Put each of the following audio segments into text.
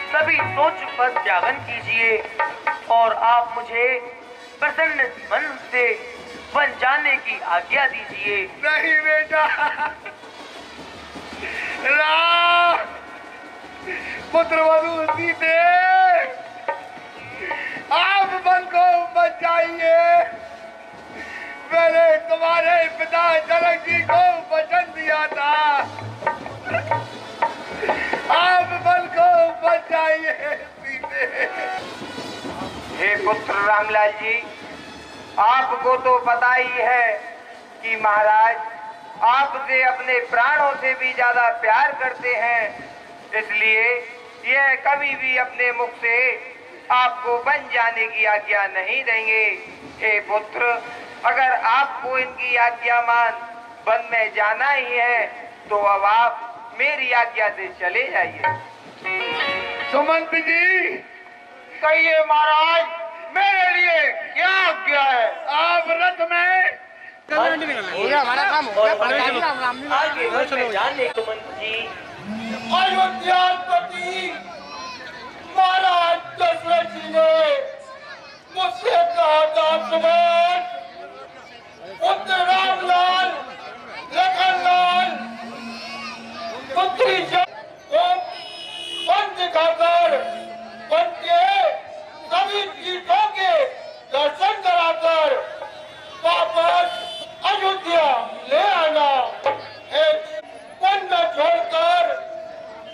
सभी सोच पर त्यागन कीजिए और आप मुझे प्रसन्न मन से वन जाने की आज्ञा दीजिए। नहीं बेटा, राम पुत्र वधु सीते, आप वन को बचाइए। मैंने तुम्हारे पिता जनक जी को वचन दिया था, आप वन को बचाइए सीते। हे पुत्र रामलाल जी, आपको तो पता ही है कि महाराज आपसे अपने प्राणों से भी ज्यादा प्यार करते हैं, इसलिए यह कभी भी अपने मुख से आपको वन जाने की आज्ञा नहीं देंगे। हे पुत्र, अगर आपको इनकी आज्ञा मान वन में जाना ही है तो अब आप मेरी आज्ञा से चले जाइए। सुमंत जी, कहिए महाराज, मेरे लिए क्या आज्ञा है? आप रथ में हो गया हमारा काम, हो गया। आगे वन में जाने सुमंत जी। अयोध्यापति महाराज दशरथ जी ने मुझसे कहा था, सुमंत पुत्र रामलाल, लखनलाल पुत्री को वन दिखाकर वन के सभी चीजों के दर्शन कराकर वापस अयोध्या ले आना। वन न छोड़कर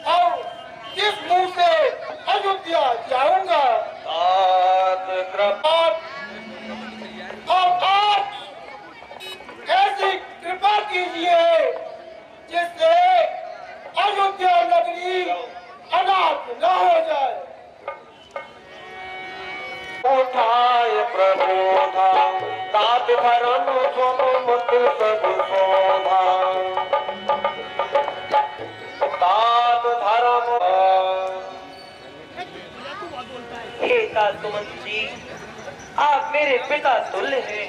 और किस मुंह से अयोध्या जाऊंगा? आप ऐसी कृपा कीजिए जिससे अयोध्या नगरी अनाथ न हो जाए। उठाए प्रबोधा तात धर्म मुक्ति सब शोभा, तात धर्म। हे सुमंत जी, आप मेरे पिता तुल्य हैं।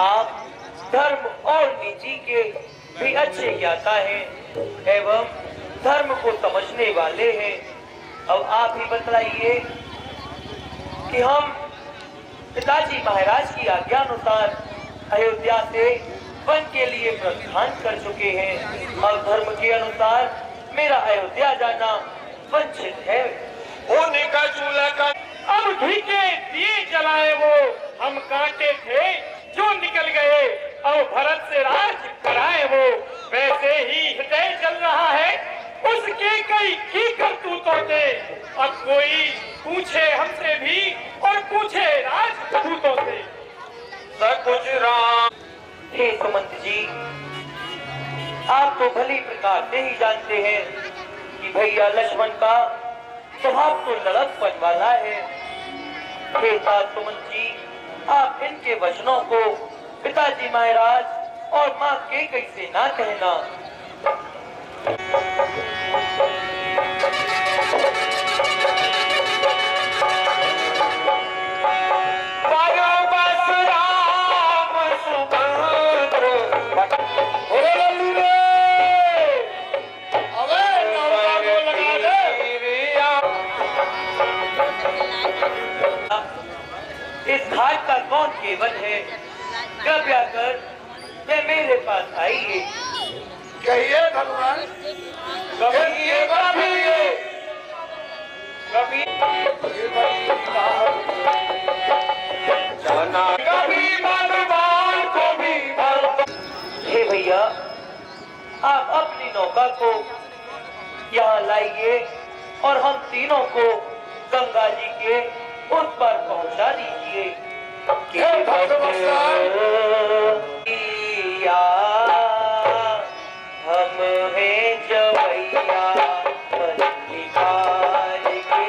आप धर्म और नीति के भी अच्छे ज्ञाता हैं एवं धर्म को समझने वाले हैं। अब आप ही बतलाइए कि हम पिताजी महाराज की आज्ञा अनुसार अयोध्या से वन के लिए प्रस्थान कर चुके हैं और धर्म के अनुसार मेरा अयोध्या जाना वंचित है। उन्हीं का चूल्हा का अब घी के दिए जलाए वो हम कांटे थे जो निकल गए, और भरत से राज कराए वो वैसे ही हृदय जल रहा है उसके कई की करतूतों से। अब कोई पूछे हमसे भी और पूछे राजपूतों से। सब कुछ राम। हे सुमंत जी, आप तो भली प्रकार से ही जानते हैं कि भैया लक्ष्मण का स्वभाव तो लड़कपन वाला है। हे सुमंत जी, आप इनके वचनों को पिताजी महाराज और माँ के कैसे ना कहना। इस घाट का कौन केवल है? कृपया कर ये मेरे पास आइए। कहिए भगवान, कहिए कभी कभी भगवान को भी। हे भैया, आप अपनी नौका को यहाँ लाइए और हम तीनों को गंगा जी के उस पर पहुँचा दीजिए। हम हैं जवैया बलिहार के,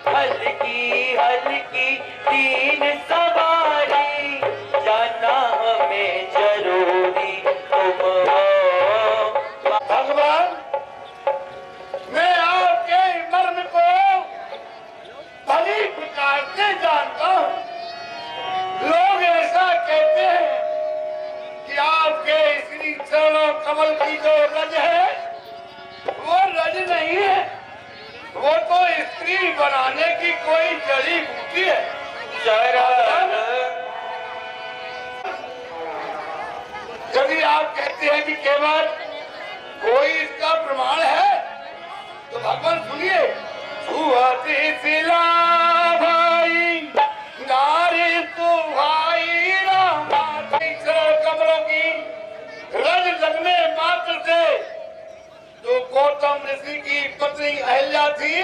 हल्की हल्की तीन सवारी, जाना हमें जरूरी तुम हो। भगवान, मैं आपके मर्म को भली प्रकार से जानता हूँ, चरणों कमल की जो रज है वो रज नहीं है, वो तो स्त्री बनाने की कोई जड़ी बूटी है। यदि आप कहते हैं कि केवल कोई इसका प्रमाण है तो भगवान सुनिए, छुअती सिला भाई नारी तू भाई रामाती चरण कमलों की रज लगने मात्र से जो गौतम ऋषि की पत्नी अहिल्या थी,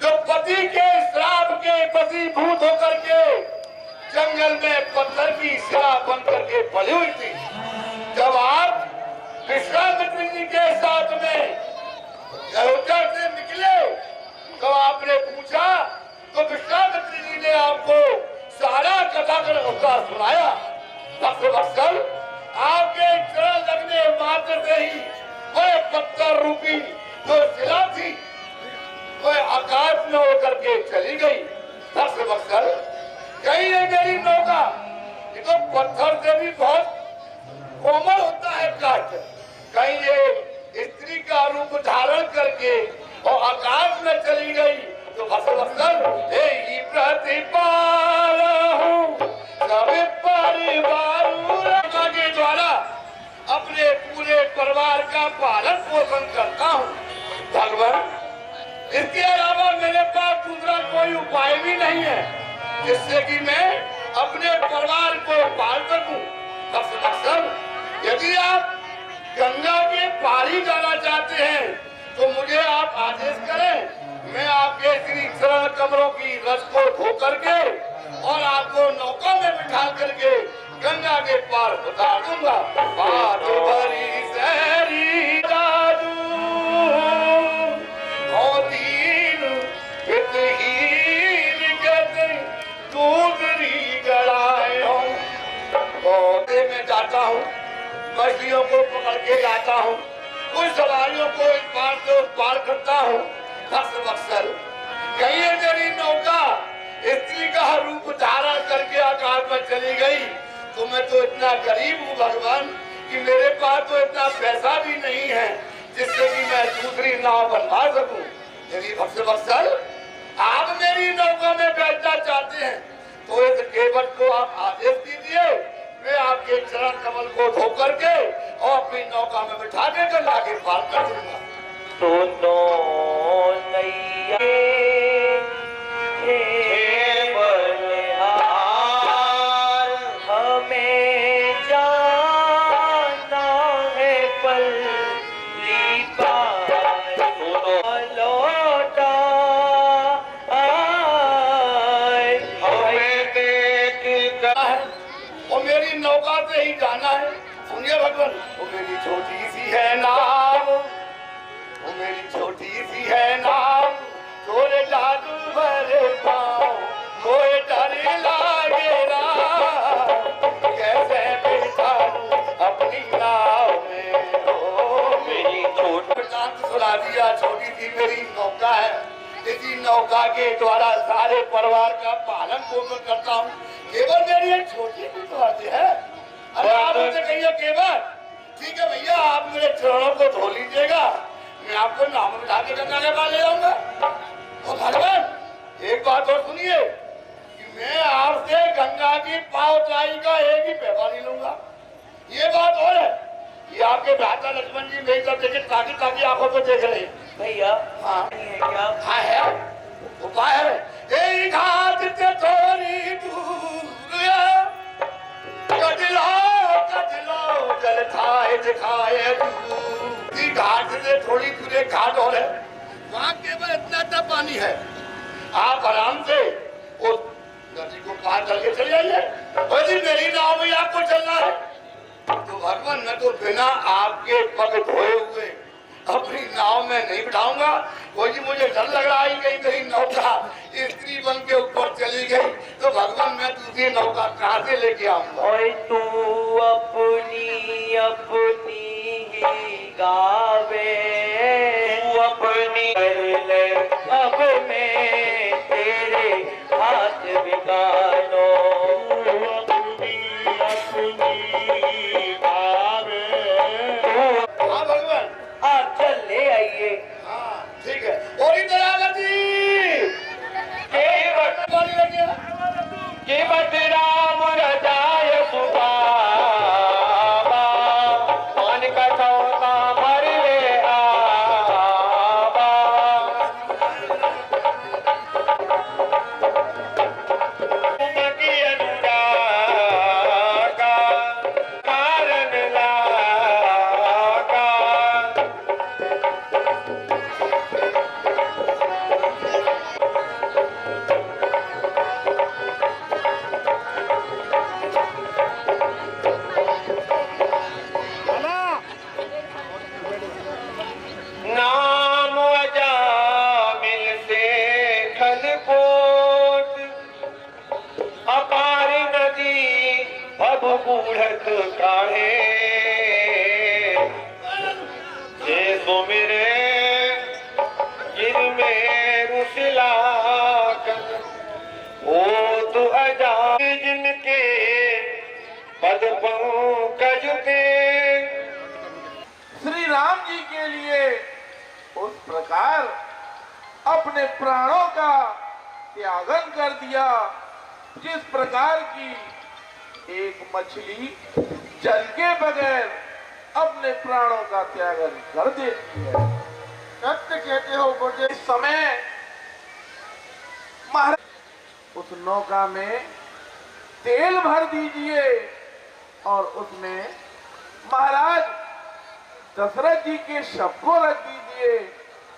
जो पति के श्राप के वशीभूत होकर के जंगल में पत्थर की शिला बन करके पड़ी हुई थी, जब आप विश्वामित्र जी के साथ में अयोध्या से निकले तो आपने पूछा तो विश्वामित्र जी ने आपको सारा कथाक्रम उसका सुनाया। वत्सल आपके चरण लगने मात्र से ही वह पत्थर रूपी जो शिला थी वह आकाश में होकर के चली गई। वत्सल कहीं है मेरी नौका, ये तो पत्थर से भी बहुत कोमल होता है काट, कहीं ये स्त्री का रूप धारण करके और आकाश में चली गई तो वत्सल हे प्रतिपाल सभी परिवार के द्वारा अपने पूरे परिवार का पालन पोषण करता हूँ। भगवान इसके अलावा मेरे पास दूसरा कोई उपाय भी नहीं है जिससे कि मैं अपने परिवार को पाल सकूं। यदि आप गंगा के पारी जाना चाहते हैं तो मुझे आप आदेश करें, मैं आपके श्री चरण कमलों की रस को धो करके और आपको नौका में बिठा करके गंगा के पार उतार दूंगा। बात भरी सहरी जादू दीन हितहीन कहते दूसरी गड़ाए हो। पौधे में जाता हूँ, मछलियों को पकड़ के लाता हूँ, कुछ सवारियों को इस पार से उस पार करता हूँ। वत्सल कहीं मेरी नौका स्त्री का रूप धारण करके आकाश में चली गई तो मैं तो इतना गरीब हूँ भगवान कि मेरे पास तो इतना पैसा भी नहीं है जिससे कि मैं दूसरी नाव बनवा सकूं। यदि वत्सल आप मेरी नौका में बैठना चाहते हैं तो इस केवट को आप आदेश दीजिए, मैं आपके चरण कमल को धो करके और अपनी नौका में बिठा के लाके पार कर दूंगा। सुनो नैया हे बलिहार, हमें जाना है पल्ली पार, सुनो लौटा आए हमें देख कर और मेरी नौका से ही जाना है। सुनिए भगवान, वो मेरी छोटी सी है नाव, वो मेरी छोटी सी है नाव, थोड़े जादू भरे पाँव, कोई डर लागे ना, कैसे बैठा अपनी नाव में हो। मेरी छोटी सुना दिया, छोटी सी मेरी नौका है, इसी नौका के द्वारा सारे परिवार का पालन पोषण करता हूँ। केवल मेरी एक छोटी सी बात है। अरे आप मुझे कहिए केवल, ठीक है भैया आप मेरे चरणों को धो लीजिएगा, मैं आपको नाम बिठा के गंगा के पार ले जाऊंगा। और भगवान एक बात और सुनिए कि मैं आपसे गंगा की पावचाई का एक ही पैसा नहीं लूंगा। ये बात और है, ये आपके भ्राता लक्ष्मण जी मेरी तरफ देखे ताकि ताकि आंखों पे देख रहे भैया। हाँ है क्या? हाँ है उपाय है। एक हाथ से थोड़ी दूर कजलो जल खाए दिखाए दूर, घाट से थोड़ी दूर एक घाट और है, वहाँ केवल इतना पानी है, आप आराम से उस नदी को पार करके चले जाइए। यदि मेरी नाव में आपको चलना है तो भगवान मैं तो बिना आपके पग धोए हुए अपनी नाव में नहीं बिठाऊंगा। कोई मुझे डर लग रहा है कहीं मेरी नौका स्त्री बन के ऊपर चली गई तो भगवान मैं दूसरी नौका कहाँ से लेके आऊंगा। और तू अपनी अपनी ही गावे, तू अपनी कर ले अब मैं तेरे हाथ बिगाड़ो, तू अपनी अपनी गावे बूढ़त काढ़े जे सो मेरे गिर में रुसला ओ तो अजा जिनके पद पंकज थे। श्री राम जी के लिए उस प्रकार अपने प्राणों का त्यागन कर दिया जिस प्रकार की एक मछली जल के बगैर अपने प्राणों का त्यागन कर देती है। सत्य कहते हो गुरुदेव। इस समय महाराज उस नौका में तेल भर दीजिए और उसमें महाराज दशरथ जी के शव को रख दीजिए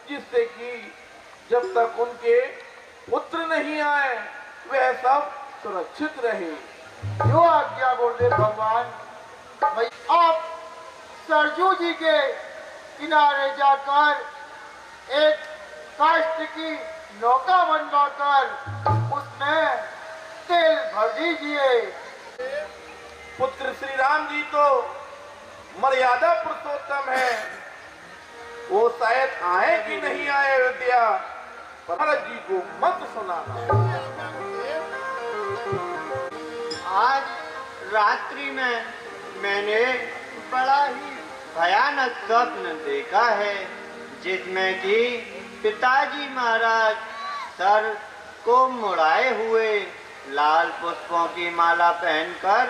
जिससे कि जब तक उनके पुत्र नहीं आए वह सब सुरक्षित रहे। जो आज्ञा गुरुदेव भगवान। भाई आप सरजू जी के किनारे जाकर एक काष्ठ की नौका बनवाकर उसमें तेल भर दीजिए। पुत्र श्री राम जी तो मर्यादा पुरुषोत्तम है, वो शायद आए कि नहीं आए अयोध्या, भरत जी को मत सुनाना। आज रात्रि में मैंने बड़ा ही भयानक स्वप्न देखा है जिसमें कि पिताजी महाराज सर को मुड़ाए हुए लाल पुष्पों की माला पहनकर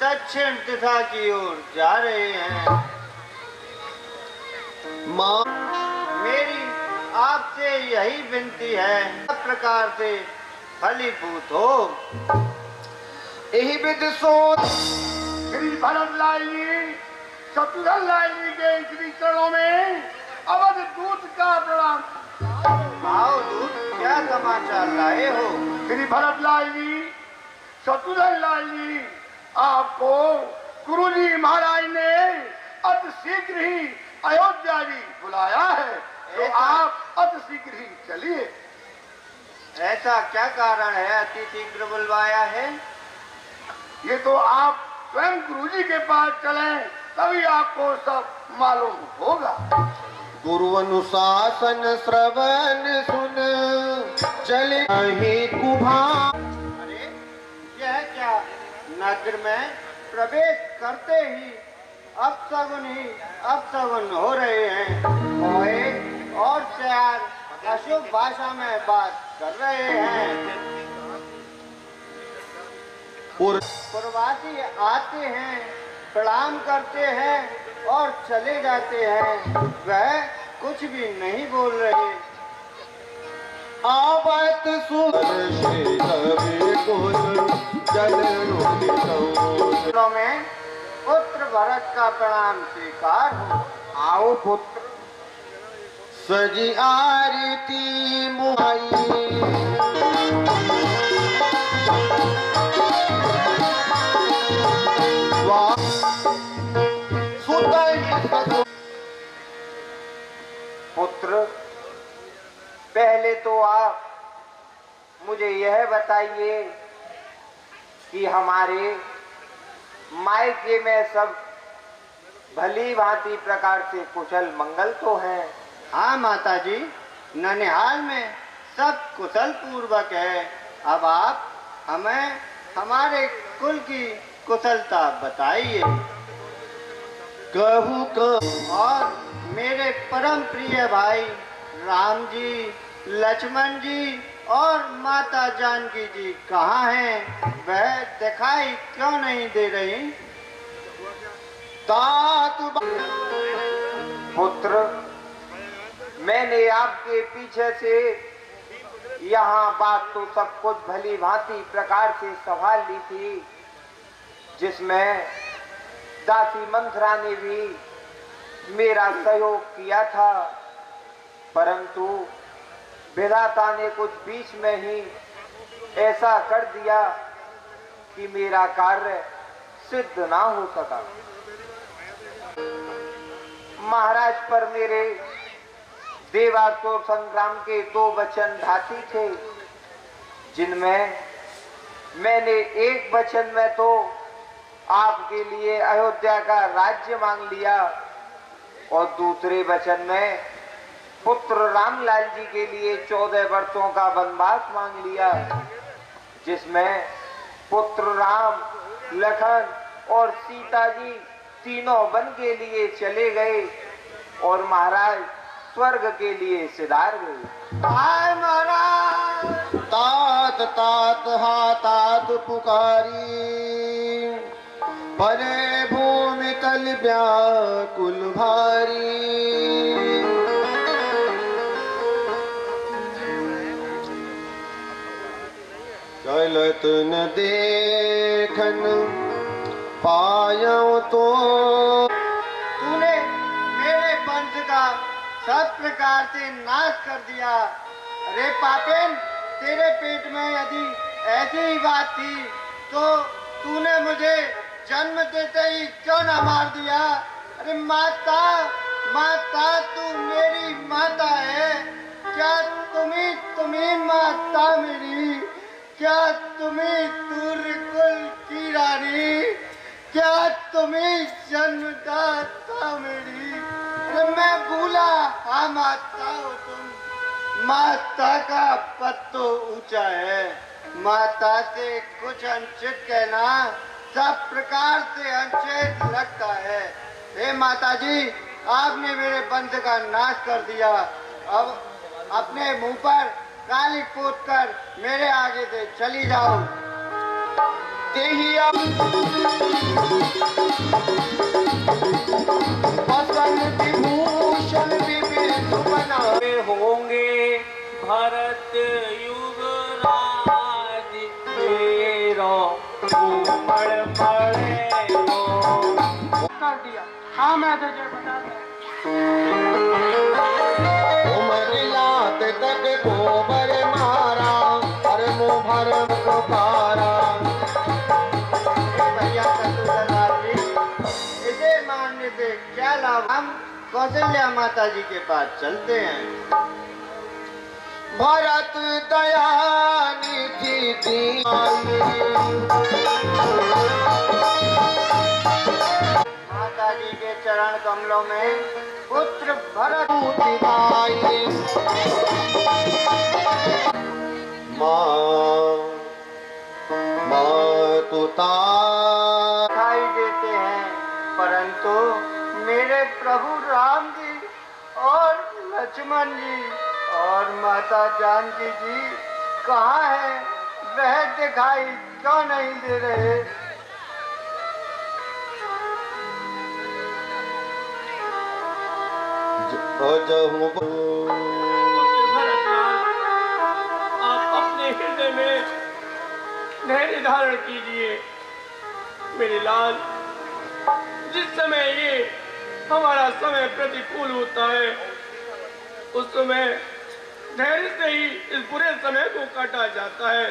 दक्षिण दिशा की ओर जा रहे हैं। माँ, मेरी आपसे यही विनती है सब प्रकार से फलीभूत हो। यही विधि सोच श्री भरतलाल जी शत्रुघ्न लाल जी के श्री चरणों में अवध दूत का प्रणाम। आओ दूत, क्या समाचार लाए हो? श्री भरतलाल जी, शत्रुघ्न लाल जी, आपको गुरुजी महाराज ने अति शीघ्र ही अयोध्या जी बुलाया है, तो आप अति शीघ्र ही चलिए। ऐसा क्या कारण है अति शीघ्र बुलवाया है? ये तो आप स्वयं गुरुजी के पास चलें तभी आपको सब मालूम होगा। गुरु अनुशासन श्रवण सुन चले कुभार। अरे यह क्या, नगर में प्रवेश करते ही अपशगुन हो रहे हैं और शहर अशुभ भाषा में बात कर रहे हैं। प्रवासी आते हैं, प्रणाम करते हैं और चले जाते हैं, वह कुछ भी नहीं बोल रहे। आवत में पुत्र भरत का प्रणाम स्वीकार हो। आओ पुत्र। सजी आरती मुहाई पुत्र, पहले तो आप मुझे यह बताइए कि हमारे मायके में सब भली भांति प्रकार से कुशल मंगल तो है। हाँ माता जी, ननिहाल में सब कुशल पूर्वक है। अब आप हमें हमारे कुल की कुशलता बताइए। कहूँ और मेरे परम प्रिय भाई राम जी, लक्ष्मण जी और माता जानकी जी कहाँ हैं? वह दिखाई क्यों नहीं दे रही? पुत्र, मैंने आपके पीछे से यहाँ बात तो सब कुछ भली भांति प्रकार से संभाल ली थी, जिसमें दासी मंथरा ने भी मेरा सहयोग किया था, परंतु विधाता ने कुछ बीच में ही ऐसा कर दिया कि मेरा कार्य सिद्ध ना हो सका। महाराज पर मेरे देवासुर संग्राम के 2 वचन धाती थे, जिनमें मैंने एक वचन में तो आपके लिए अयोध्या का राज्य मांग लिया और दूसरे वचन में पुत्र रामलाल जी के लिए 14 वर्षों का वनवास मांग लिया, जिसमें पुत्र राम, लखन और सीता जी तीनों वन के लिए चले गए और महाराज स्वर्ग के लिए सिधार गए। हाय महाराज, तात तात हा तात पुकारी, परे भूमि तल व्याकुल भारी। चलत न देखन पायो तो तूने मेरे वंश का सब प्रकार से नाश कर दिया। अरे पापिन, तेरे पेट में यदि ऐसी ही बात थी तो तूने मुझे जन्म देते ही क्यों ना मार दिया? अरे माता, माता तू मेरी माता है, क्या तुम्ही माता मेरी, क्या तुम्ही सूर्य कुल की रानी, क्या तुम्ही जन्मदाता मेरी? अरे मैं भूला, हाँ माता हो तुम। माता का पद तो ऊंचा है, माता से कुछ अनुचित कहना सब प्रकार से अनुचित लगता है। हे माता जी, आपने मेरे वंश का नाश कर दिया, अब अपने मुंह पर काली पोत कर मेरे आगे से चली जाओ। देहिया पसंद विभूषण विविध बनाए होंगे भरत युवराज तेरा उमड़ पड़ेगा। कर दिया। हाँ मैं तुझे बताता उमर लात तक गोबर मारा, हर मुँह भरम को पारा। भैया शत्रुघ्न जी, इसे मानने से क्या लाभ? हम कौशल्या माता जी के पास चलते हैं। भरत दया निधि दीनाई, माता जी के चरण कमलों में पुत्र भरत भाई। माँ तुता दिखाई देते हैं, परंतु मेरे प्रभु राम जी और लक्ष्मण जी और माता जानकी जी कहाँ है? वह दिखाई क्यों नहीं दे रहे? आप अपने हृदय में धैर्य धारण कीजिए मेरे लाल। जिस समय ये हमारा समय प्रतिकूल होता है उस समय धैर्य से ही इस बुरे समय को काटा जाता है।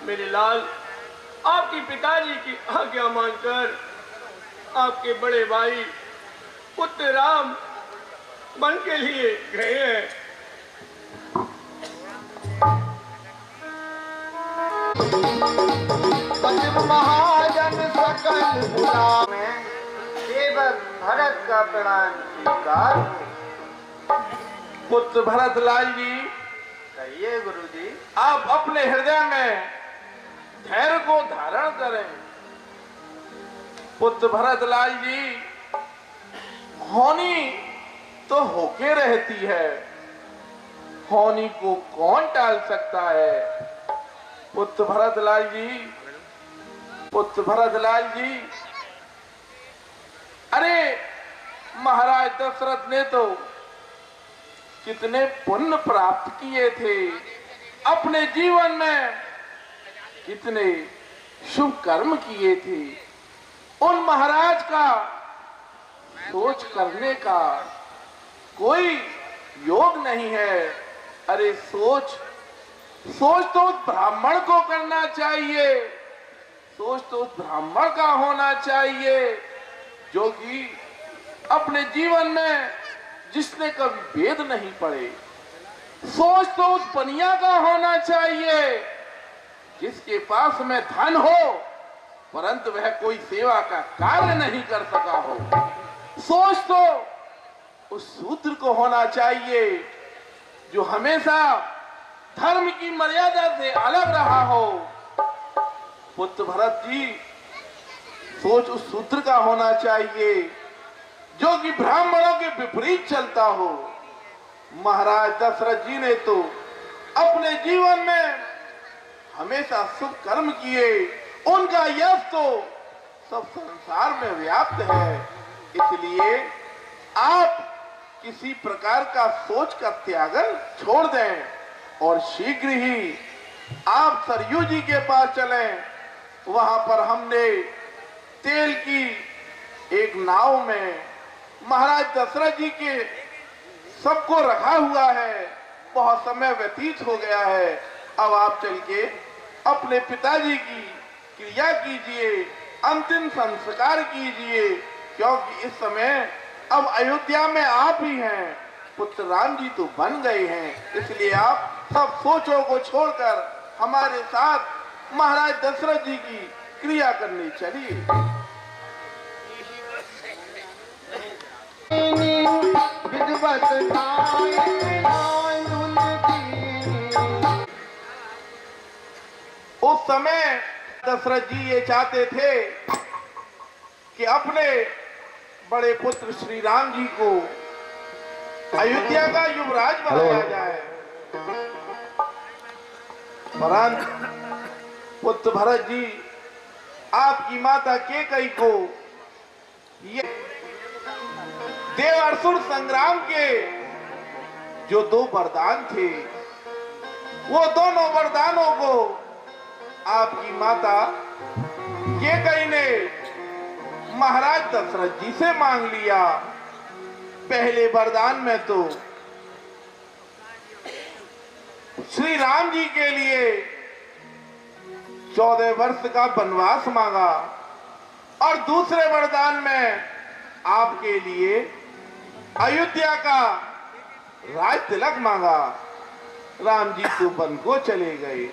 मेरे लाल, आपके पिताजी की आज्ञा मानकर आपके बड़े भाई पुत्र राम वन के लिए गए हैं। महाजन सकल बुला में केवल भरत का प्रणाम स्वीकार। पुत्र भरतलाल जी, कहिए गुरु जी। आप अपने हृदय में धैर्य को धारण करें। पुत्र भरतलाल जी, होनी तो होके रहती है, होनी को कौन टाल सकता है? पुत्र भरतलाल जी, पुत्र भरतलाल जी, अरे महाराज दशरथ ने तो कितने पुण्य प्राप्त किए थे, अपने जीवन में कितने शुभ कर्म किए थे। उन महाराज का सोच करने का कोई योग नहीं है। अरे सोच तो उस ब्राह्मण को करना चाहिए, सोच तो उस ब्राह्मण का होना चाहिए जो कि अपने जीवन में जिसने कभी वेद नहीं पढ़े। सोच तो उस पनिया का होना चाहिए जिसके पास में धन हो परंतु वह कोई सेवा का कार्य नहीं कर सका हो। सोच तो उस शूद्र को होना चाहिए जो हमेशा धर्म की मर्यादा से अलग रहा हो। पुत्र भरत जी, सोच उस शूद्र का होना चाहिए जो कि ब्राह्मणों के विपरीत चलता हो। महाराज दशरथ जी ने तो अपने जीवन में हमेशा शुभ कर्म किए, उनका यश तो सब संसार में व्याप्त है। इसलिए आप किसी प्रकार का सोच का त्यागन छोड़ दें और शीघ्र ही आप सरयू जी के पास चलें। वहां पर हमने तेल की एक नाव में महाराज दशरथ जी के सबको रखा हुआ है। बहुत समय व्यतीत हो गया है। अब आप चल के अपने पिताजी की क्रिया कीजिए, अंतिम संस्कार कीजिए, क्योंकि इस समय अब अयोध्या में आप ही हैं, पुत्र राम जी तो बन गए हैं। इसलिए आप सब सोचों को छोड़कर हमारे साथ महाराज दशरथ जी की क्रिया करने चलिए। उस समय दशरथ जी ये चाहते थे कि अपने बड़े पुत्र श्री राम जी को अयोध्या का युवराज बनाया जाए, परंतु पुत्र भरत जी आपकी माता केकई को ये देवासुर संग्राम के जो 2 वरदान थे, वो दोनों वरदानों को आपकी माता केकई ने महाराज दशरथ जी से मांग लिया। पहले वरदान में तो श्री राम जी के लिए 14 वर्ष का वनवास मांगा और दूसरे वरदान में आपके लिए अयोध्या का राज तिलक मांगा। राम जी तो वन को चले गए।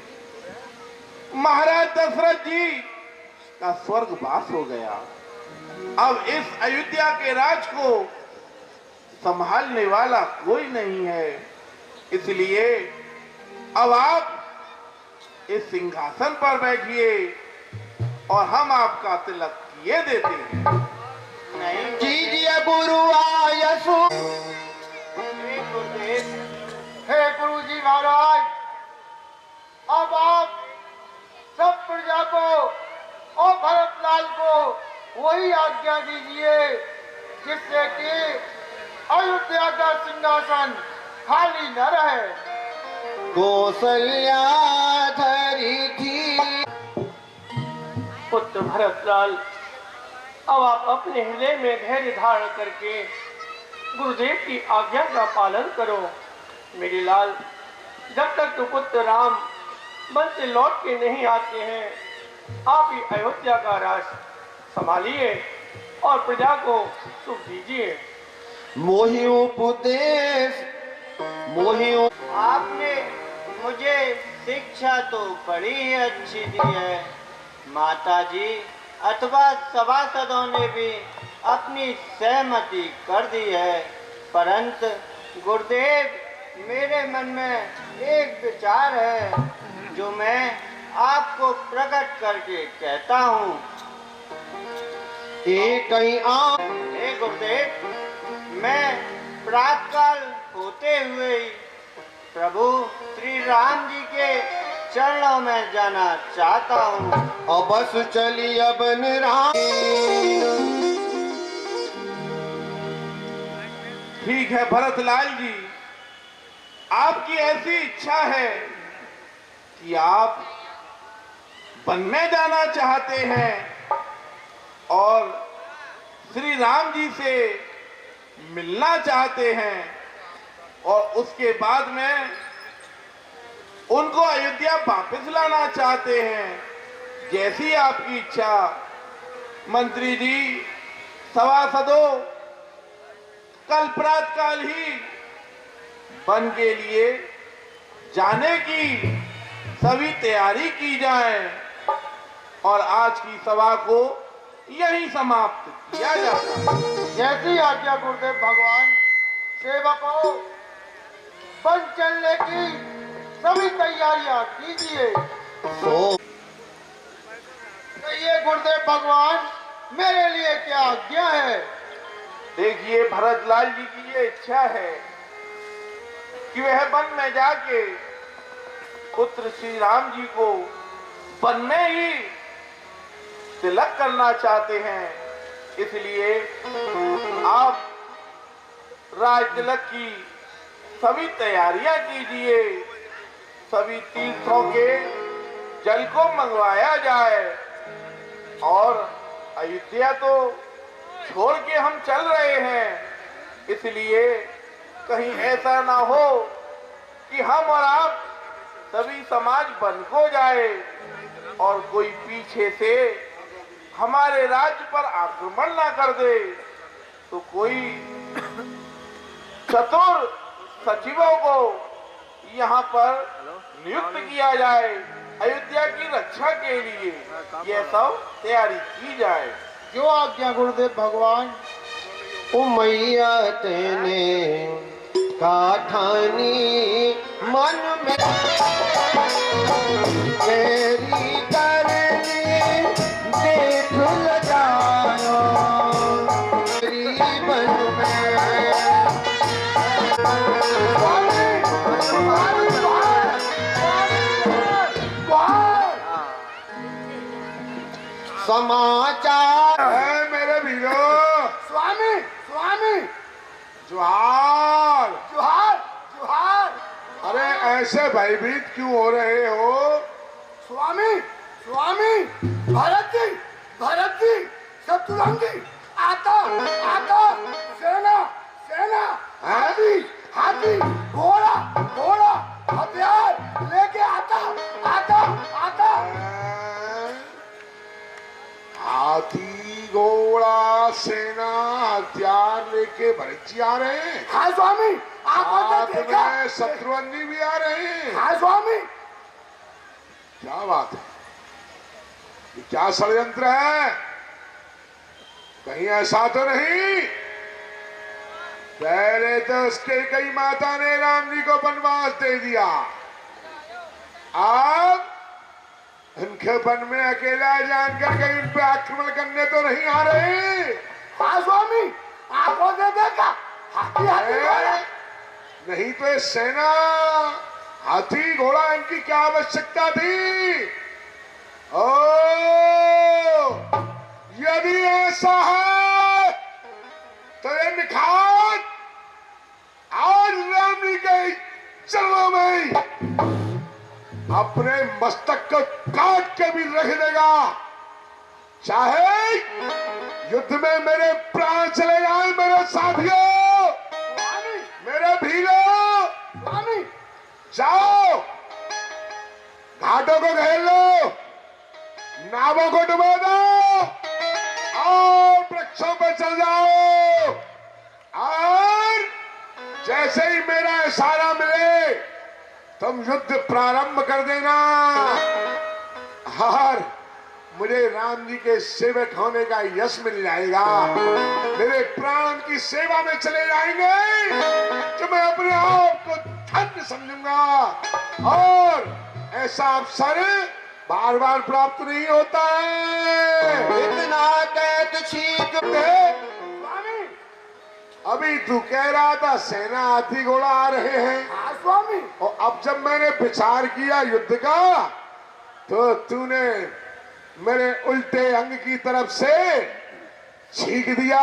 महाराज दशरथ जी का स्वर्गवास हो गया। अब इस अयोध्या के राज को संभालने वाला कोई नहीं है। इसलिए अब आप इस सिंहासन पर बैठिए और हम आपका तिलक किए देते हैं। कीजिए गुरु आयसु। हे गुरु जी महाराज, अब आप सब प्रजा को और भरतलाल को वही आज्ञा दीजिए जिससे कि अयोध्या का सिंहासन खाली न रहे। कौशल्या धरी थी। पुत्र भरतलाल, अब आप अपने हृदय में धैर्य धारण करके गुरुदेव की आज्ञा का पालन करो। मेरे लाल, जब तक तो पुत्र राम वन से लौट के नहीं आते हैं, आप ही अयोध्या का राज संभालिए और प्रजा को सुख दीजिए। मोहि उपदेश आपने मुझे शिक्षा तो बड़ी ही अच्छी दी है माता जी, अथवा सभासदों ने भी अपनी सहमति कर दी है, परंतु गुरुदेव, मेरे मन में एक विचार है जो मैं आपको प्रकट करके कहता हूँ। हे गुरुदेव, मैं प्रातःकाल होते हुए ही प्रभु श्री राम जी के चरणों में जाना चाहता हूँ। अबस चलिए बन राम। ठीक है भरतलाल जी, आपकी ऐसी इच्छा है कि आप वन में जाना चाहते हैं और श्री राम जी से मिलना चाहते हैं और उसके बाद में उनको अयोध्या वापस लाना चाहते हैं। जैसी आपकी इच्छा। मंत्री जी, सभासदों, कल प्रातःकाल ही वन के लिए जाने की सभी तैयारी की जाए। और आज की सभा को यही समाप्त किया जाता है। जैसी आज्ञा गुरुदेव भगवान। सेवकों, बन चलने की सभी तैयारियां कीजिए। कहिए गुरुदेव भगवान, मेरे लिए क्या आज्ञा है? देखिए, भरतलाल जी की ये इच्छा है कि वह वन में जाके पुत्र श्री राम जी को वन में ही तिलक करना चाहते हैं। इसलिए आप राज तिलक की सभी तैयारियां कीजिए, सभी तीर्थों के जल को मंगवाया जाए और अयोध्या तो छोड़ के हम चल रहे हैं, इसलिए कहीं ऐसा ना हो कि हम और आप सभी समाज बंद हो जाए और कोई पीछे से हमारे राज्य पर आक्रमण ना कर दे। तो कोई चतुर सचिवों को यहाँ पर नियुक्त किया जाए अयोध्या की रक्षा के लिए। यह सब तैयारी की जाए। जो आज्ञा गुरुदेव भगवान। ओ मैया तेने काठानी मन में तेरी करनी देख ल जायो तेरी मन में। समाचार है मेरे भीरो। स्वामी, स्वामी, जोहार जोहार, जोहार। अरे ऐसे भयभीत क्यों हो रहे हो? स्वामी, स्वामी, भरत जी, शत्रुघ्न, आता, आता, सेना, सेना, हाथी, हाथी, घोड़ा, घोड़ा, हथियार लेके आता, आता, आता। हाथी घोड़ा सेना हथियार लेके भरत जी आ रहे हैं। हाँ स्वामी, साथ में शत्रुघ्न भी आ रहे हैं। हाँ स्वामी। क्या बात है? ये क्या षड्यंत्र है? कहीं ऐसा तो नहीं? पहले तो उसके कई माता ने राम जी को वनवास दे दिया, अब उनके वन में अकेला जानकर कहीं उन पे आक्रमण करने तो नहीं आ रहे। हाँ स्वामी, आपको दे देगा हाथी, हाथी घोड़ा। नहीं तो ये सेना हाथी घोड़ा इनकी क्या आवश्यकता थी? ओ, यदि ऐसा है तो ये निखात आज राम जी के चरणों में अपने मस्तक को काट के भी रख देगा, चाहे युद्ध में मेरे प्राण चले जाए। मेरे साथियों, मेरे भीरों, जाओ घाटों को घेर लो, नावों को डुबो दो और वृक्षों पर चल जाओ, और जैसे ही मेरा इशारा मिले तुम युद्ध प्रारंभ कर देना और मुझे राम जी के सेवक होने का यश मिल जाएगा। मेरे प्राण की सेवा में चले जाएंगे तो मैं अपने आप को धन्य समझूंगा और ऐसा अवसर बार बार प्राप्त नहीं होता है। इतना कैद छीक स्वामी, अभी तू कह रहा था सेना हाथी घोड़ा आ रहे हैं। हाँ स्वामी। और अब जब मैंने विचार किया युद्ध का तो तूने मेरे उल्टे अंग की तरफ से छींक दिया।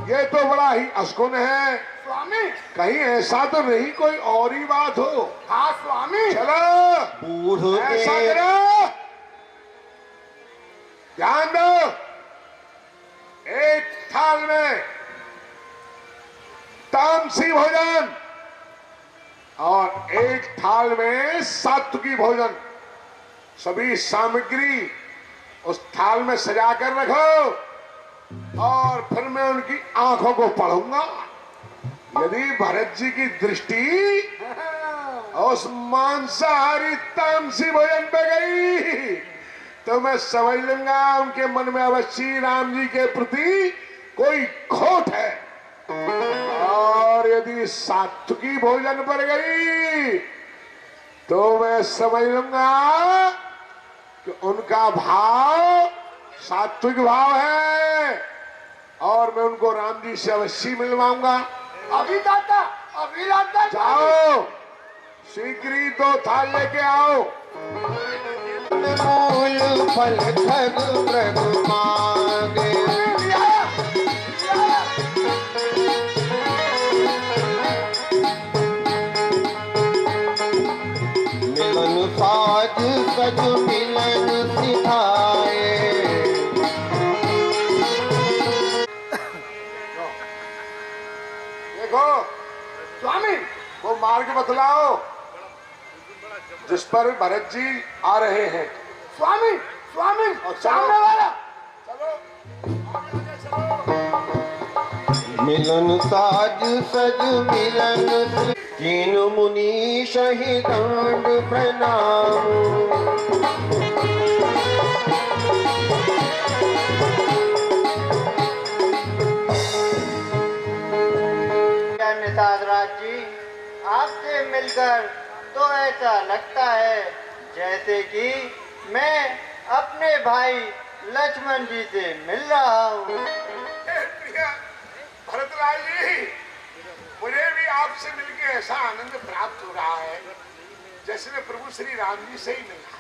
ये तो बड़ा ही अशकुन है स्वामी। कहीं ऐसा तो नहीं कोई और ही बात हो? हाँ स्वामी। चलो ऐसा करो, ध्यान दो, एक थाल में तामसी भोजन और एक थाल में सात्विकी भोजन, सभी सामग्री उस थाल में सजा कर रखो और फिर मैं उनकी आंखों को पढ़ूंगा। यदि भरत जी की दृष्टि उस मांसाहारी तामसी भोजन पे गई तो मैं समझ लूंगा उनके मन में अवश्य राम जी के प्रति कोई खोट है। और यदि सात्विकी भोजन पर गई तो मैं समझ लूंगा कि उनका भाव सात्विक भाव है और मैं उनको राम जी से अवश्य मिलवाऊंगा। अभी दादा, अभी दादा। जाओ, शीघ्र 2 थाल लेके आओ। मूल फल खग प्रभु मांगे। मिलन साज सज मिलन सिखाए। देखो स्वामी, वो मार्ग बतलाओ जिस पर भरत जी आ रहे हैं। स्वामी, स्वामी, और सामने वाला। मिलन साज सज मिलन तीन मुनि शही दंड प्रणाम। निषाद जी, आपसे मिलकर तो ऐसा लगता है जैसे कि मैं अपने भाई लक्ष्मण जी से मिल रहा हूँ। भरतलाल जी, मुझे भी आपसे मिलकर ऐसा आनंद प्राप्त हो रहा है जैसे मैं प्रभु श्री राम जी से ही मिला।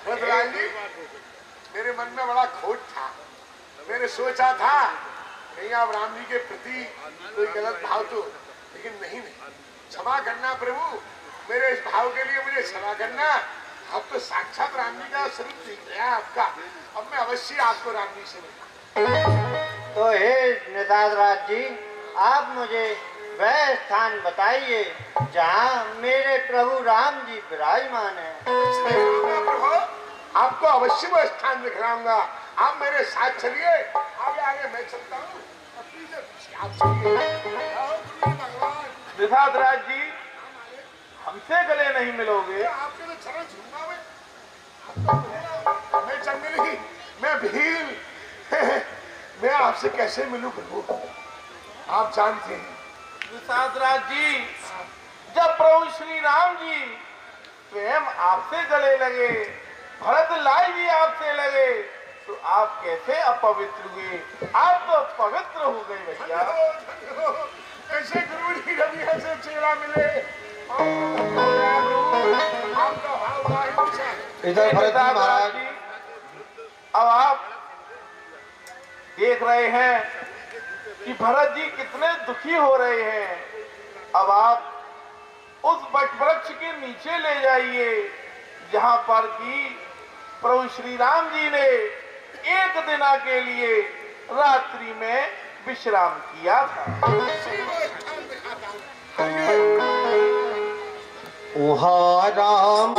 भरतलाल जी, मेरे मन में बड़ा खोट था। मैंने सोचा था कहीं आप राम जी के प्रति कोई गलत भाव तो, लेकिन नहीं, क्षमा करना प्रभु, मेरे इस भाव के लिए मुझे क्षमा करना। अब तो साक्षात राम जी का स्वरूप दिख गया आपका। अब मैं अवश्य आपको राम जी से मिलूंगा। तो हे निषाद जी, आप मुझे वह स्थान बताइए जहाँ मेरे प्रभु राम जी विराजमान है। प्रभु, आपको अवश्य वो स्थान दिखलाऊंगा। आप मेरे साथ चलिए, आगे आगे मैं चलता हूँ। निषाद जी, हमसे गले नहीं मिलोगे? आपके तो चरण छूंगा मैं चंदेली, मैं भील, मैं आपसे कैसे मिलूं प्रभु, आप जानते हैं। निषाद जी, जब प्रभु श्री राम जी स्वयं आपसे गले लगे, भरत लाल जी आपसे लगे, तो आप कैसे अपवित्र हुए? आप तो पवित्र हो गए भैया। कैसे गुरु की रवि से चेहरा मिले। इधर भरत महाराज, अब आप देख रहे हैं कि भरत जी कितने दुखी हो रहे हैं। अब आप उस वट वृक्ष के नीचे ले जाइए जहां पर कि प्रभु श्री राम जी ने एक दिना के लिए रात्रि में विश्राम किया था। वहाँ राम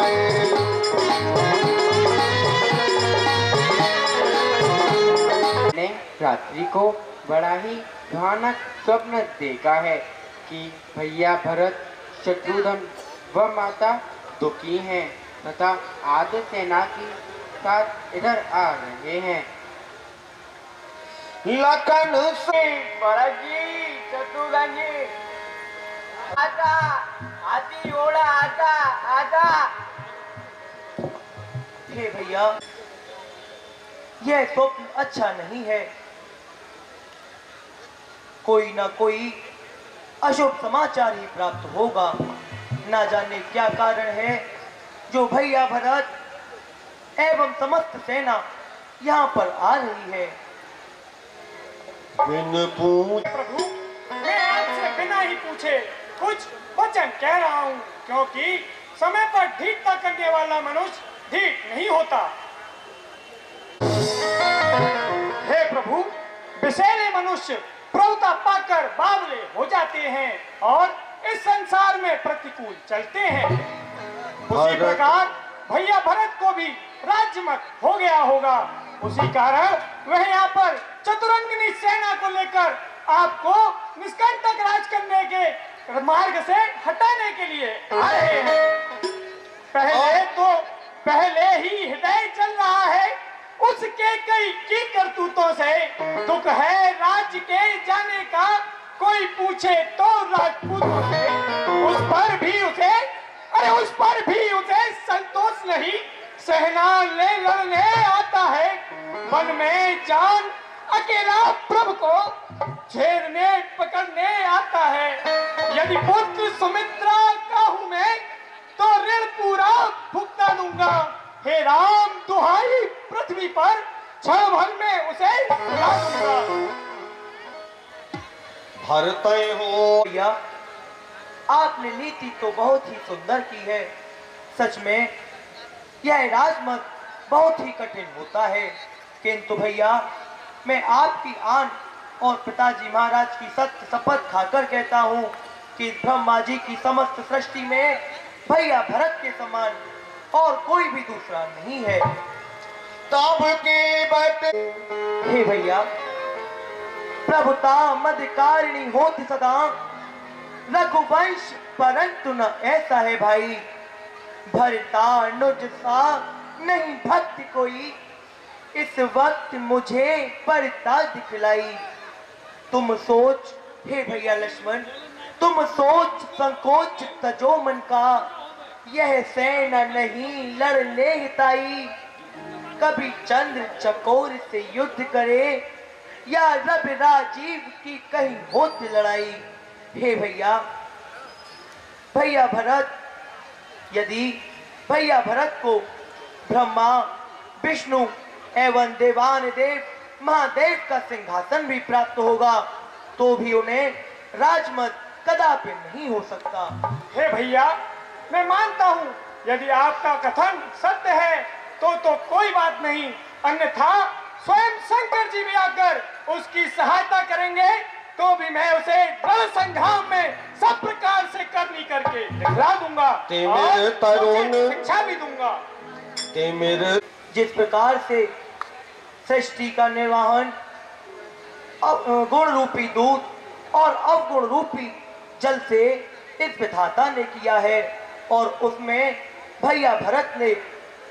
ने रात्रि को बड़ा ही भयानक स्वप्न देखा है कि भैया भरत, शत्रुघ्न व माता दुखी हैं तथा आधे सेना के साथ इधर आ रहे हैं। लखन से भरत जी, शत्रुघ्न जी, आजा, हाथी घोड़ा आजा, आजा। हे भैया, यह स्वप्न अच्छा नहीं है। कोई ना कोई अशुभ समाचार ही प्राप्त होगा। ना जाने क्या कारण है जो भैया भरत एवं समस्त सेना यहाँ पर आ रही है। बिन पूछ प्रभु, मैं आपसे बिना ही पूछे कुछ वचन कह रहा हूँ, क्योंकि समय पर ढीठता करने वाला मनुष्य ढीठ नहीं होता। हे प्रभु, विषैले मनुष्य प्रभुता पाकर बावले हो जाते हैं और इस संसार में प्रतिकूल चलते हैं। उसी प्रकार भैया भरत को भी राज्यमत हो गया होगा। उसी कारण वह यहाँ पर चतुरंगिनी सेना को लेकर आपको निष्कंटक राज करने के मार्ग से हटाने के लिए आ रहे हैं। पहले तो पहले ही हृदय चल रहा है उसके कई की करतूतों से। दुख है राज्य के जाने का, कोई पूछे तो राजपूतों से। उस पर भी उसे संतोष नहीं, सहना ले लड़ने आता है। मन में जान अकेला प्रभु को छेड़ने पकड़ने आता है। यदि पुत्र सुमित्रा का हूं मैं तो ऋण पूरा भुगता दूंगा। हे राम दुहाई पृथ्वी पर क्षण भर में उसे ला दूंगा। भरत हो भैया, आपने नीति तो बहुत ही सुंदर की है। सच में यह राजमत बहुत ही कठिन होता है, किंतु भैया मैं आपकी आन और पिताजी महाराज की सत्य शपथ खाकर कहता हूँ कि ब्रह्मा जी की समस्त सृष्टि में भैया भरत के समान और कोई भी दूसरा नहीं है। तब के बट हे भैया, प्रभुता मदकारिणी होती सदा, रघुवंश परंतु न ऐसा है भाई। भरतानुज सा नहीं भक्त कोई, इस वक्त मुझे परता दिखलाई। तुम सोच हे भैया लक्ष्मण, तुम सोच संकोच तजो मन का, यह सेना नहीं लड़ने हिताई। कभी चंद्र चकोर से युद्ध करे या रवि राजीव की कहीं होती लड़ाई। हे भैया भरत, यदि भैया भरत को ब्रह्मा विष्णु एवं देवान देव महादेव का सिंहासन भी प्राप्त होगा तो भी उन्हें राजमत कदापि नहीं हो सकता। हे भैया, मैं मानता हूँ यदि आपका कथन सत्य है तो कोई बात नहीं, अन्यथा स्वयं शंकर जी भी आकर उसकी सहायता करेंगे तो भी मैं उसे रण संग्राम में सब प्रकार से करनी करके दिखला दूंगा और उसे शिक्षा भी दूंगा। जिस प्रकार से सृष्टि का निर्वहन गुण रूपी दूध और अवगुण रूपी जल से इस विधाता ने किया है, और उसमें भैया भरत ने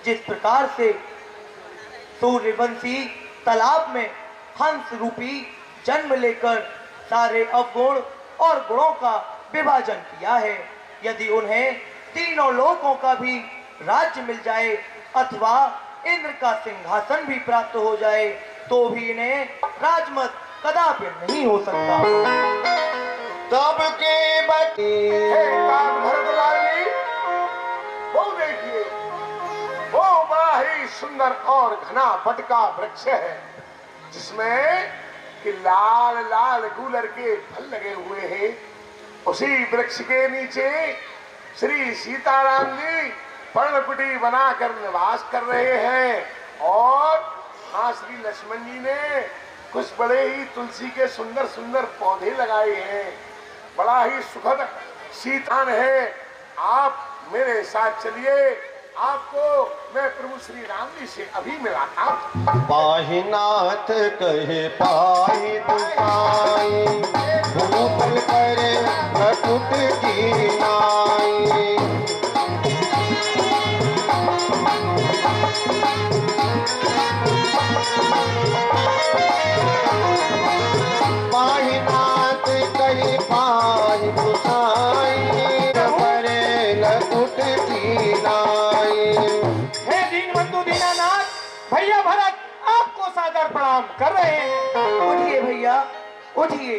जिस प्रकार से सूर्यवंशी तालाब में हंस रूपी जन्म लेकर सारे अवगुण और गुणों का विभाजन किया है। यदि उन्हें तीनों लोकों का भी राज्य मिल जाए अथवा इंद्र का सिंहासन भी प्राप्त हो जाए तो भी इन्हें राजमत कदापि नहीं हो सकता। तब के बटे भरतलाल, वो देखिए, वो बड़ा ही सुंदर और घना बट का वृक्ष है जिसमें कि लाल लाल गूलर के फल लगे हुए हैं। उसी वृक्ष के नीचे श्री सीताराम जी पर्णकुटी बनाकर निवास कर रहे हैं और हाँ श्री लक्ष्मण जी ने कुछ बड़े ही तुलसी के सुंदर सुंदर पौधे लगाए हैं। बड़ा ही सुखद शीतल है। आप मेरे साथ चलिए, आपको मैं प्रभु श्री राम जी से अभी मिलाता हूँ। पाहिनाथ कहे पाहि दुसाई, भूतल करे भकुट की नाई। पाहिनाथ कहे पाहि दुसाई, करे भकुट की नाई। हे दीनबंधु दीनानाथ, भैया भरत आपको सादर प्रणाम कर रहे हैं। उठिए भैया उठिए।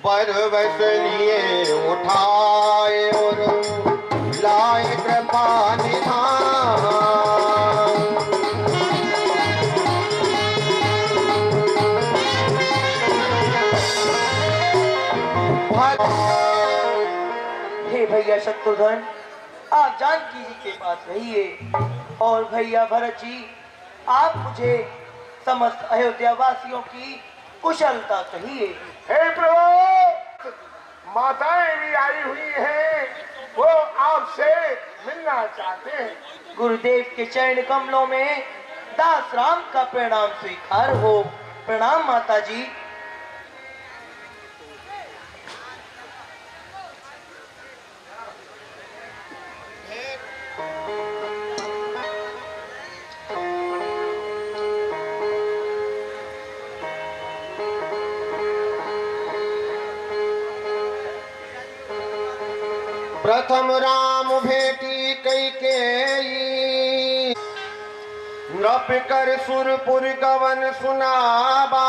पर बस लिए उठाए और लाए कृपा निधान। हे भैया शत्रुघ्न, आप जानकी जी के पास रहिए और भैया भरत जी आप मुझे समस्त अयोध्या वासियों की कुशलता कहिए। हे प्रभु, माताएं भी आई हुई हैं, वो आपसे मिलना चाहते हैं। गुरुदेव के चरण कमलों में दास राम का प्रणाम स्वीकार हो। प्रणाम माता जी। प्रथम राम भेटी कैकेयी, नृप कर सुरपुर गवन सुनाबा,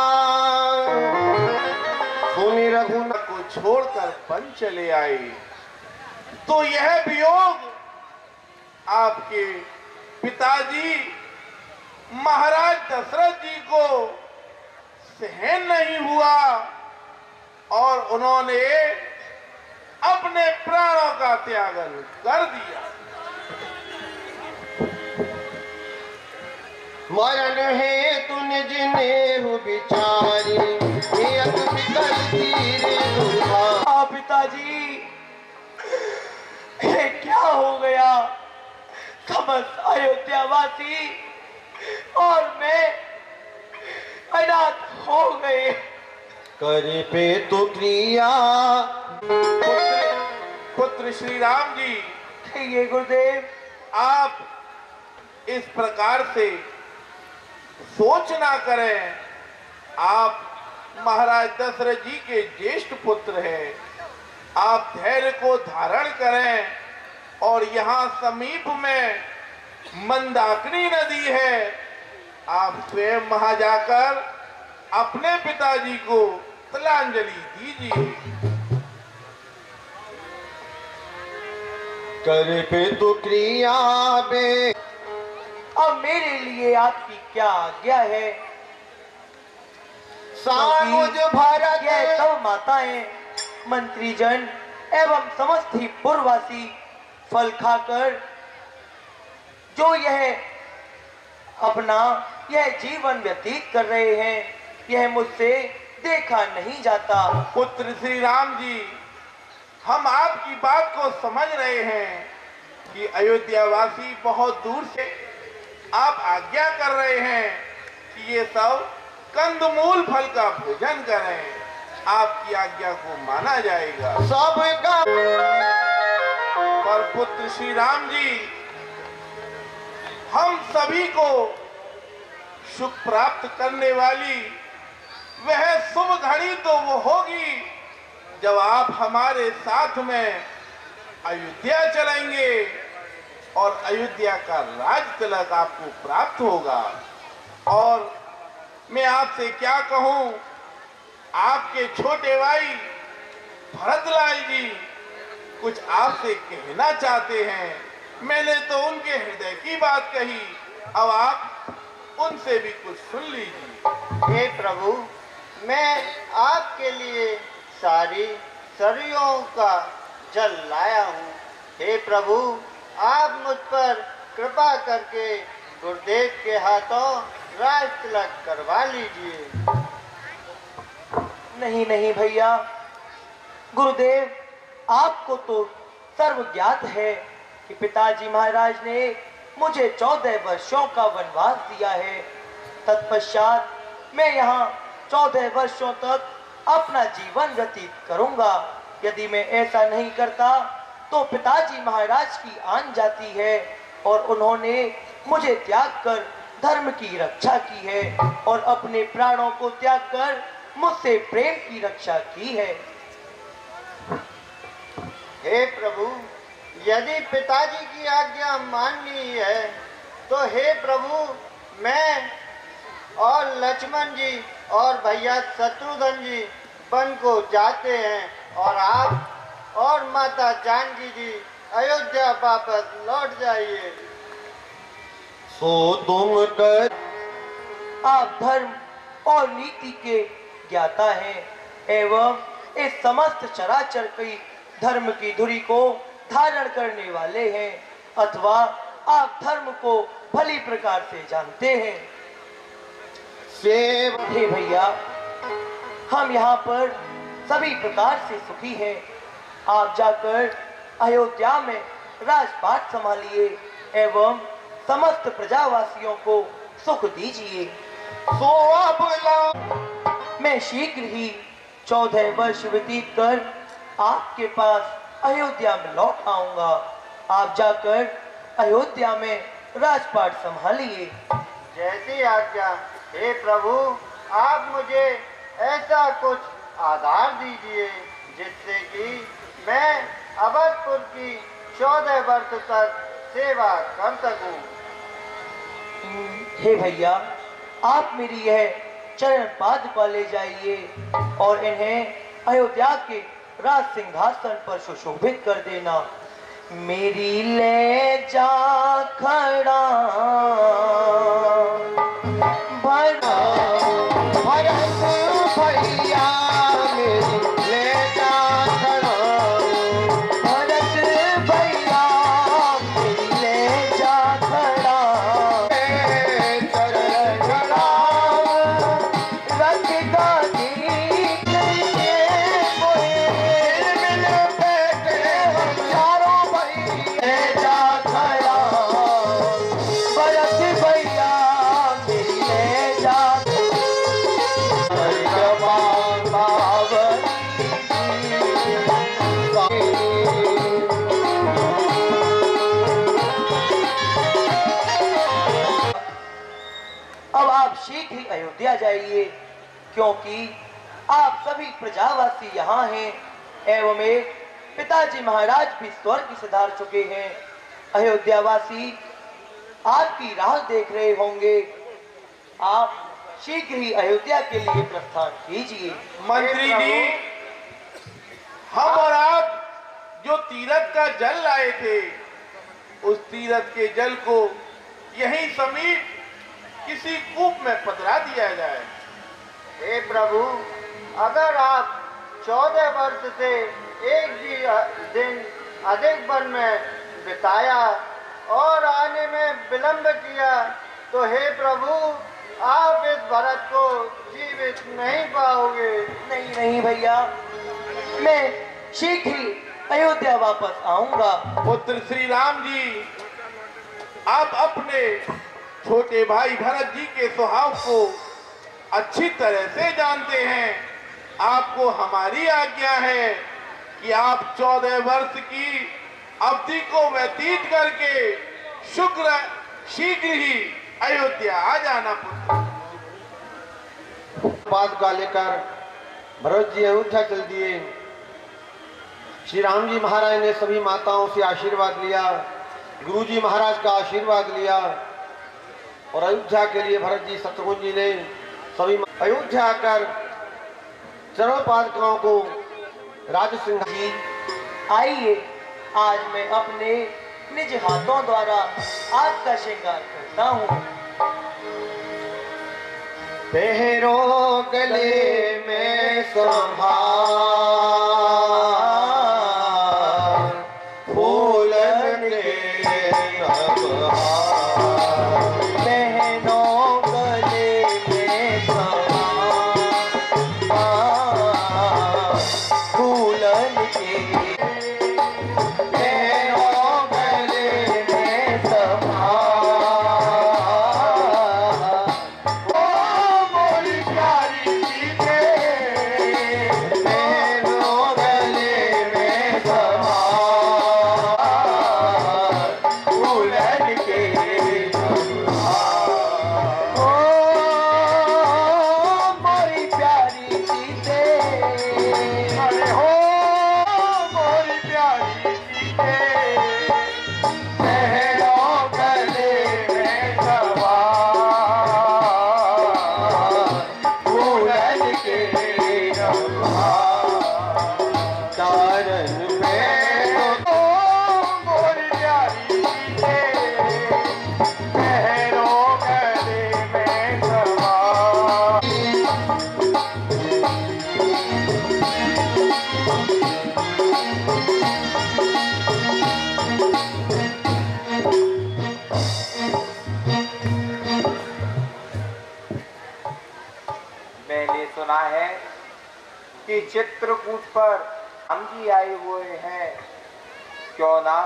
सुनि रघुनाथ को छोड़कर वन चले आए। तो यह वियोग आपके पिताजी महाराज दशरथ जी को सहन नहीं हुआ और उन्होंने अपने प्राणों का त्यागन कर दिया। मरण है तुन जिनेहु बिचारी, नियत बिकल तीर दुर्भा। पिताजी, ये क्या हो गया? समस्त अयोध्यावासी और मैं अनाथ हो गए। करे पे तो क्रिया पुत्र श्री राम जी, ये गुरुदेव, आप इस प्रकार से सोच ना करें। आप महाराज दशरथ जी के ज्येष्ठ पुत्र हैं। आप धैर्य को धारण करें और यहाँ समीप में मंदाकिनी नदी है, आप स्वयं वहां जाकर अपने पिताजी को तिलांजलि दीजिए। करे पे तो क्रिया बे, अब मेरे लिए आपकी क्या आज्ञा है? सानुज भरत यह सब माताएं, मंत्रीजन एवं समस्त ही पुरवासी फल खाकर जो यह अपना यह जीवन व्यतीत कर रहे हैं, यह मुझसे देखा नहीं जाता। पुत्र श्री राम जी, हम आपकी बात को समझ रहे हैं कि अयोध्यावासी बहुत दूर से आप आज्ञा कर रहे हैं कि ये सब कंदमूल फल का भोजन करें। आपकी आज्ञा को माना जाएगा सबका। पर पुत्र श्री राम जी, हम सभी को सुख प्राप्त करने वाली वह शुभ घड़ी तो वो होगी जब आप हमारे साथ में अयोध्या चलेंगे और अयोध्या का राज तिलक आपको प्राप्त होगा। और मैं आपसे क्या कहूं, आपके छोटे भाई भरतलाल जी कुछ आपसे कहना चाहते हैं। मैंने तो उनके हृदय की बात कही, अब आप उनसे भी कुछ सुन लीजिए। हे प्रभु, मैं आपके लिए सारी सरयों का जल लाया हूँ। हे प्रभु, आप मुझ पर कृपा करके गुरुदेव के हाथों राज तिलक करवा लीजिए। नहीं नहीं भैया, गुरुदेव, आपको तो सर्व ज्ञात है कि पिताजी महाराज ने मुझे 14 वर्षों का वनवास दिया है। तत्पश्चात मैं यहाँ 14 वर्षों तक अपना जीवन व्यतीत करूंगा। यदि मैं ऐसा नहीं करता तो पिताजी महाराज की आन जाती है और उन्होंने मुझे त्याग कर धर्म की रक्षा की है और अपने प्राणों को त्याग कर मुझसे प्रेम की रक्षा की है। हे प्रभु, यदि पिताजी की आज्ञा माननी है तो हे प्रभु, मैं और लक्ष्मण जी और भैया शत्रुघ्न जी वन को जाते हैं और आप और माता जानकी जी अयोध्या वापस लौट जाइए। सो तुम कर। आप धर्म और नीति के ज्ञाता हैं एवं इस समस्त चराचर की धर्म की धुरी को धारण करने वाले हैं, अथवा आप धर्म को भली प्रकार से जानते हैं। हे भैया, हम यहाँ पर सभी प्रकार से सुखी हैं। आप जाकर अयोध्या में राजपाट संभालिए एवं समस्त प्रजावासियों को सुख दीजिए। मैं शीघ्र ही 14 वर्ष व्यतीत कर आपके पास अयोध्या में लौट आऊंगा। आप जाकर अयोध्या में राजपाट संभालिए। जैसी आज्ञा। हे प्रभु, आप मुझे ऐसा कुछ आधार दीजिए जिससे कि मैं अवधपुर की 14 वर्ष तक सेवा कर सकूं। हे भैया, आप मेरी यह चरण पादुका ले जाइए और इन्हें अयोध्या के राज सिंहासन पर सुशोभित कर देना। मेरी ले जा खड़ा भरा भरत भैया मेरी ले जा खड़ा, भरत भैया मेरी ले जा खड़ा, चरण खड़ा रथ गाड़ी करके मोहे मिल बैठे हम चारों भाई। ले जा खड़ा, भरत भैया मेरी ले जा अब आप शीघ्र ही अयोध्या जाइए, क्योंकि आप सभी प्रजावासी यहाँ हैं एवं एक पिताजी महाराज भी स्वर्ग सिधार चुके हैं। अयोध्यावासी आपकी राह देख रहे होंगे। आप शीघ्र ही अयोध्या के लिए प्रस्थान कीजिए। मंत्री जी, हम और आप जो तीरथ का जल लाए थे, उस तीरथ के जल को यहीं समीप किसी कूप में पधरा दिया जाए। हे प्रभु, अगर आप 14 वर्ष से एक भी दिन अधिक वन में बिताया और आने में विलंब किया, तो हे प्रभु आप इस भरत को जीवित नहीं पाओगे। नहीं नहीं भैया, मैं शीघ्र ही अयोध्या वापस आऊंगा। पुत्र श्री राम जी, आप अपने छोटे भाई भरत जी के स्वभाव को अच्छी तरह से जानते हैं। आपको हमारी आज्ञा है कि आप 14 वर्ष की अवधि को व्यतीत करके शीघ्र ही अयोध्या आ जाना। पुत्र पादुका लेकर भरत जी अयोध्या चल दिए। श्री राम जी महाराज ने सभी माताओं से आशीर्वाद लिया, गुरु जी महाराज का आशीर्वाद लिया और अयोध्या के लिए भरत जी शत्रुघ्न जी ने सभी अयोध्या आकर चरण पादुकाओं को राज सिंह जी आइए, आज मैं अपने निज हाथों द्वारा आपका श्रृंगार करता हूँ। पहरो गले में संभार फूलन के नवहार, बहनों गले में संभार फूलन के, पहरो गले में संभार। ओ मोरी प्यारी सीते, पहरो गले में संभार फूलन के नवहार। ओ मोरी प्यारी सीते, अरे हो मोरी प्यारी सीते, पहरो गले में संभार फूलन के नवहार। चारण में ओ मोरी प्यारी सीते, पहरो गले में संभार। मैंने सुना है कि चित्रकूट पर हम जी आए हुए हैं, क्यों ना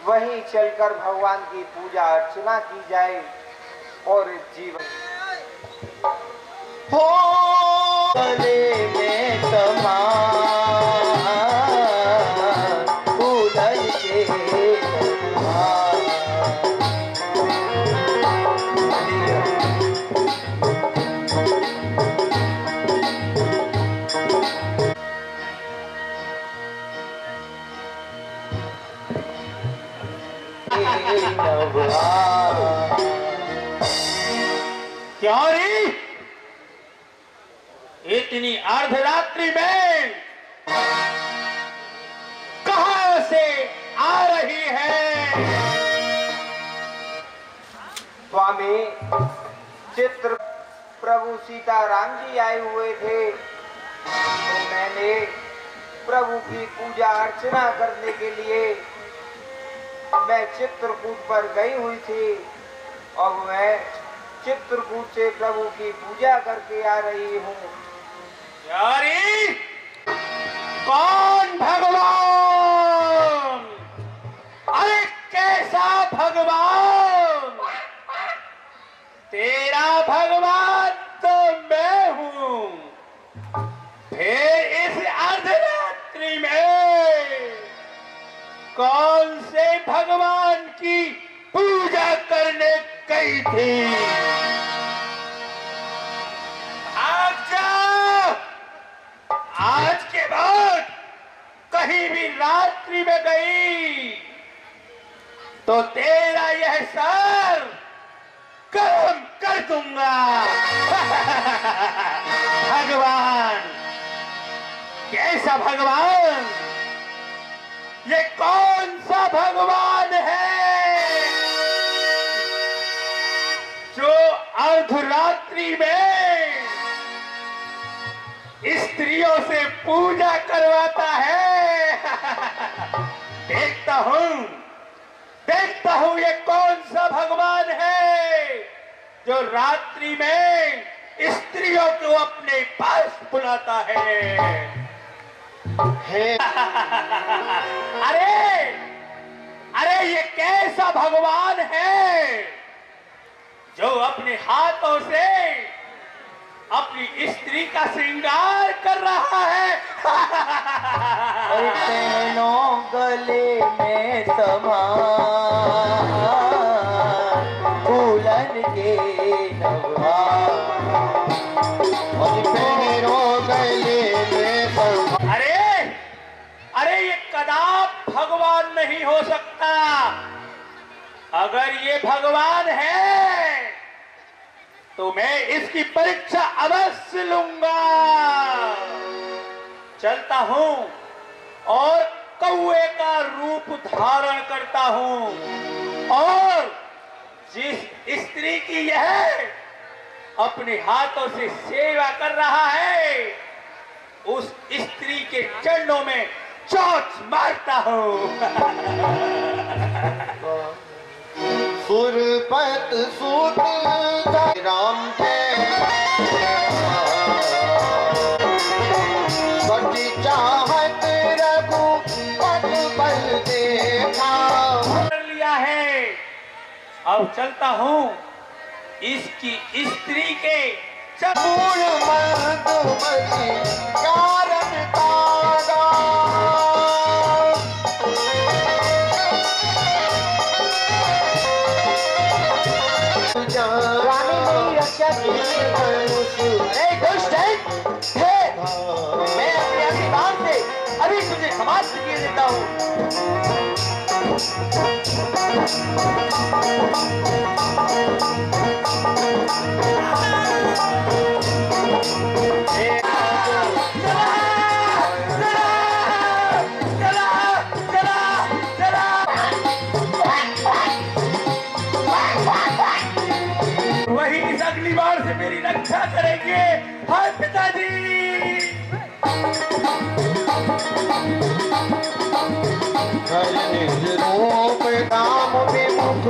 वहीं चलकर भगवान की पूजा अर्चना की जाए और जीवन हो गले में संभार फूलन के नवहार। इतनी अर्धरात्रि में कहां से आ रही है? स्वामी, चित्र प्रभु सीताराम जी आए हुए थे, तो मैंने प्रभु की पूजा अर्चना करने के लिए मैं चित्रकूट पर गई हुई थी और मैं चित्रकूट से प्रभु की पूजा करके आ रही हूँ। यारी, कौन भगवान? अरे कैसा भगवान? तेरा भगवान तो मैं हूँ। फिर इस अर्धरात्रि में कौन से भगवान की पूजा करने गई थी? भाग जा! आज के बाद कहीं भी रात्रि में गई तो तेरा यह सर गरम कर दूंगा। भगवान, कैसा भगवान? ये कौन सा भगवान है जो अर्धरात्रि में स्त्रियों से पूजा करवाता है? देखता हूं ये कौन सा भगवान है जो रात्रि में स्त्रियों को अपने पास बुलाता है। अरे ये कैसा भगवान है जो अपने हाथों से अपनी स्त्री का श्रृंगार कर रहा है? तेनों गले में समा फूलन के नवा, और तेनों गले में समा। अरे ये कदाप भगवान नहीं हो सकता। अगर ये भगवान है तो मैं इसकी परीक्षा अवश्य लूंगा। चलता हूं और कौवे का रूप धारण करता हूं और जिस स्त्री की यह अपने हाथों से सेवा कर रहा है उस स्त्री के चरणों में चोट मारता हूं। सुरपत सूत राम सची चाहत रघु पद बल देखा। कर लिया है, अब चलता हूं इसकी स्त्री के पूर्ण मधुमती कारण तागा। स्वामी मेरी रक्षा कीजिए। दुष्ट है, मैं अपने अभिमान से अभी तुझे समाप्त किए देता हूँ। वही इस अग्निबाण से मेरी रक्षा करेंगे। हाय पिताजी! रूप राम विमुख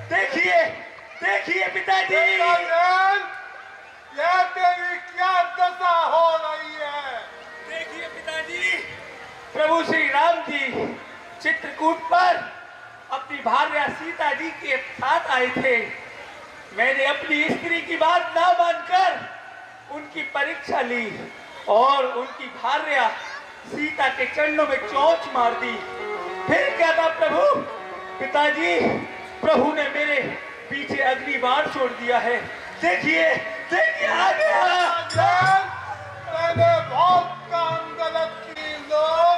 देखिए पिताजी, यह तेरी क्या दशा हो रही है? देखिए पिताजी, प्रभु श्री राम जी चित्रकूट पर अपनी भार्या सीता जी के साथ आए थे। मैंने अपनी स्त्री की बात ना मानकर उनकी परीक्षा ली और उनकी भार्या सीता के चरणों में चोंच मार दी। फिर क्या था प्रभु? पिताजी, प्रभु ने मेरे पीछे अग्निबाण छोड़ दिया है। देखिए आ गया। मैंने बहुत काम गलत की। लोग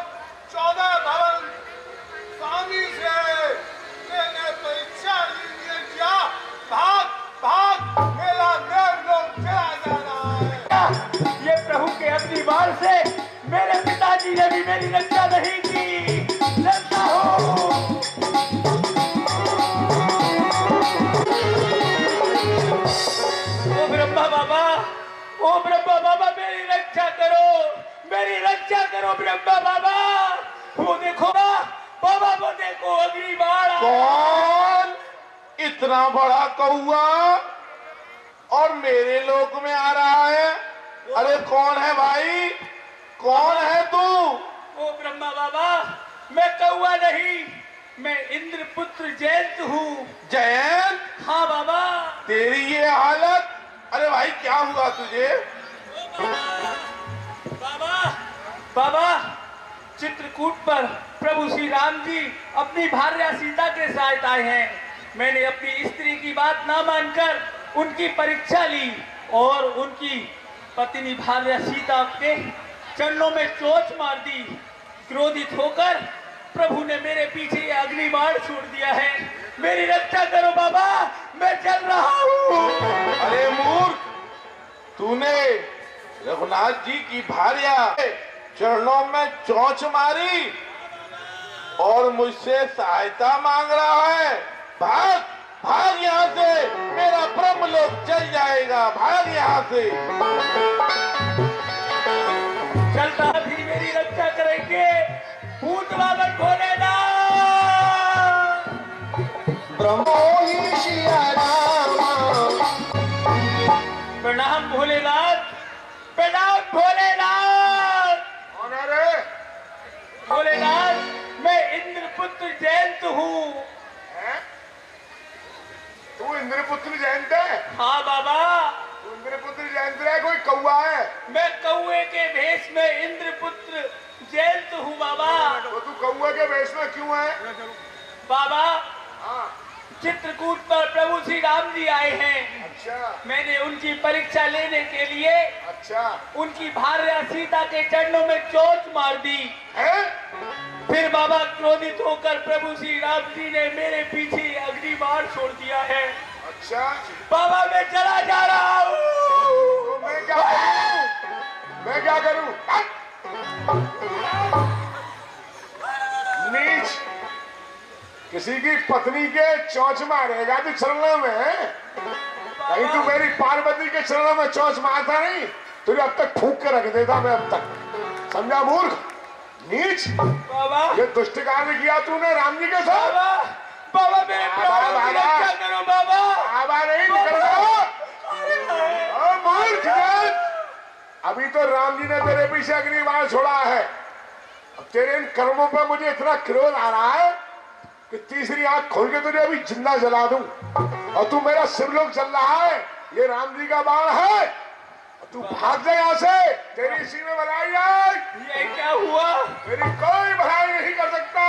14 भवन स्वामी से मैंने परीक्षा ली। ओ ब्रह्मा बाबा मेरी रक्षा करो ब्रह्मा बाबा। वो देखो ना बाबा, वो देखो अग्नि बाण। कौन इतना बड़ा कौआ और मेरे लोक में आ रहा है? अरे कौन है भाई, कौन है तू? ओ ब्रह्मा बाबा, मैं कौआ नहीं, मैं इंद्रपुत्र जयंत हूँ। जयंत? हाँ बाबा। तेरी ये हालत, अरे भाई क्या हुआ तुझे? बाबा, चित्रकूट पर प्रभु श्री राम जी अपनी भार्या सीता के साथ आए हैं। मैंने अपनी स्त्री की बात ना मानकर उनकी परीक्षा ली और उनकी पत्नी भार्या सीता के चरणों में चोट मार दी। क्रोधित होकर प्रभु ने मेरे पीछे अग्नि बाण छोड़ दिया है। मेरी रक्षा करो बाबा, मैं चल रहा हूँ। अरे मूर्ख, तूने रघुनाथ जी की भार्या चरणों में चोंच मारी और मुझसे सहायता मांग रहा है। भाग भाग यहाँ से, मेरा ब्रह्मलोक जल जाएगा। भाग यहाँ से। चलता भी मेरी रक्षा करेंगे भूत वागन भोलेनाथ। प्रणाम भोलेनाथ, प्रणाम भोलेनाथ। कौन है रे? भोलेनाथ, मैं इंद्रपुत्र जयंत हूँ। तू इंद्रपुत्र जयंत है? हाँ बाबा। तू इंद्रपुत्र जयंत है, कोई कौआ है? मैं कौए के भेष में इंद्रपुत्र जयंत हूँ बाबा। तो तू कौआ के वेश में क्यों है? बाबा, हाँ। चित्रकूट पर प्रभु श्री राम जी आए हैं। अच्छा मैंने उनकी परीक्षा लेने के लिए अच्छा। उनकी भार्या सीता के चरणों में चोट मार दी है? फिर बाबा क्रोधित होकर प्रभु श्री राम जी ने मेरे पीछे अग्नि बाण छोड़ दिया है। अच्छा। बाबा मैं चला जा रहा हूँ। तो मैं क्या करूं? मैं क्या करूं? नीच, किसी की पत्नी के चोंच मारेगा तू चरणों में? कहीं तू मेरी पार्वती के चरणों में चोंच मारता नहीं? तुझे अब तक फूंक के रख देता मैं अब तक। समझा मूर्ख? नीच, बाबा ये दुष्ट कार्य किया तूने राम जी के साथ। बाबा मेरे प्राणों की रक्षा करो बाबा। बाबा नहीं निकलता। मूर्ख, अभी तो राम जी ने तेरे पीछे अग्नि बाण छोड़ा है। अब तेरे इन कर्मों पर मुझे इतना क्रोध आ रहा है कि तीसरी आंख खोल के तुझे अभी जिंदा जला दूं। और तू मेरा शिवलोक जल रहा है, ये राम जी का बाण है। तू भाग जा यहाँ से, तेरी इसी में भलाई है। ये क्या हुआ? तेरी कोई भलाई नहीं कर सकता।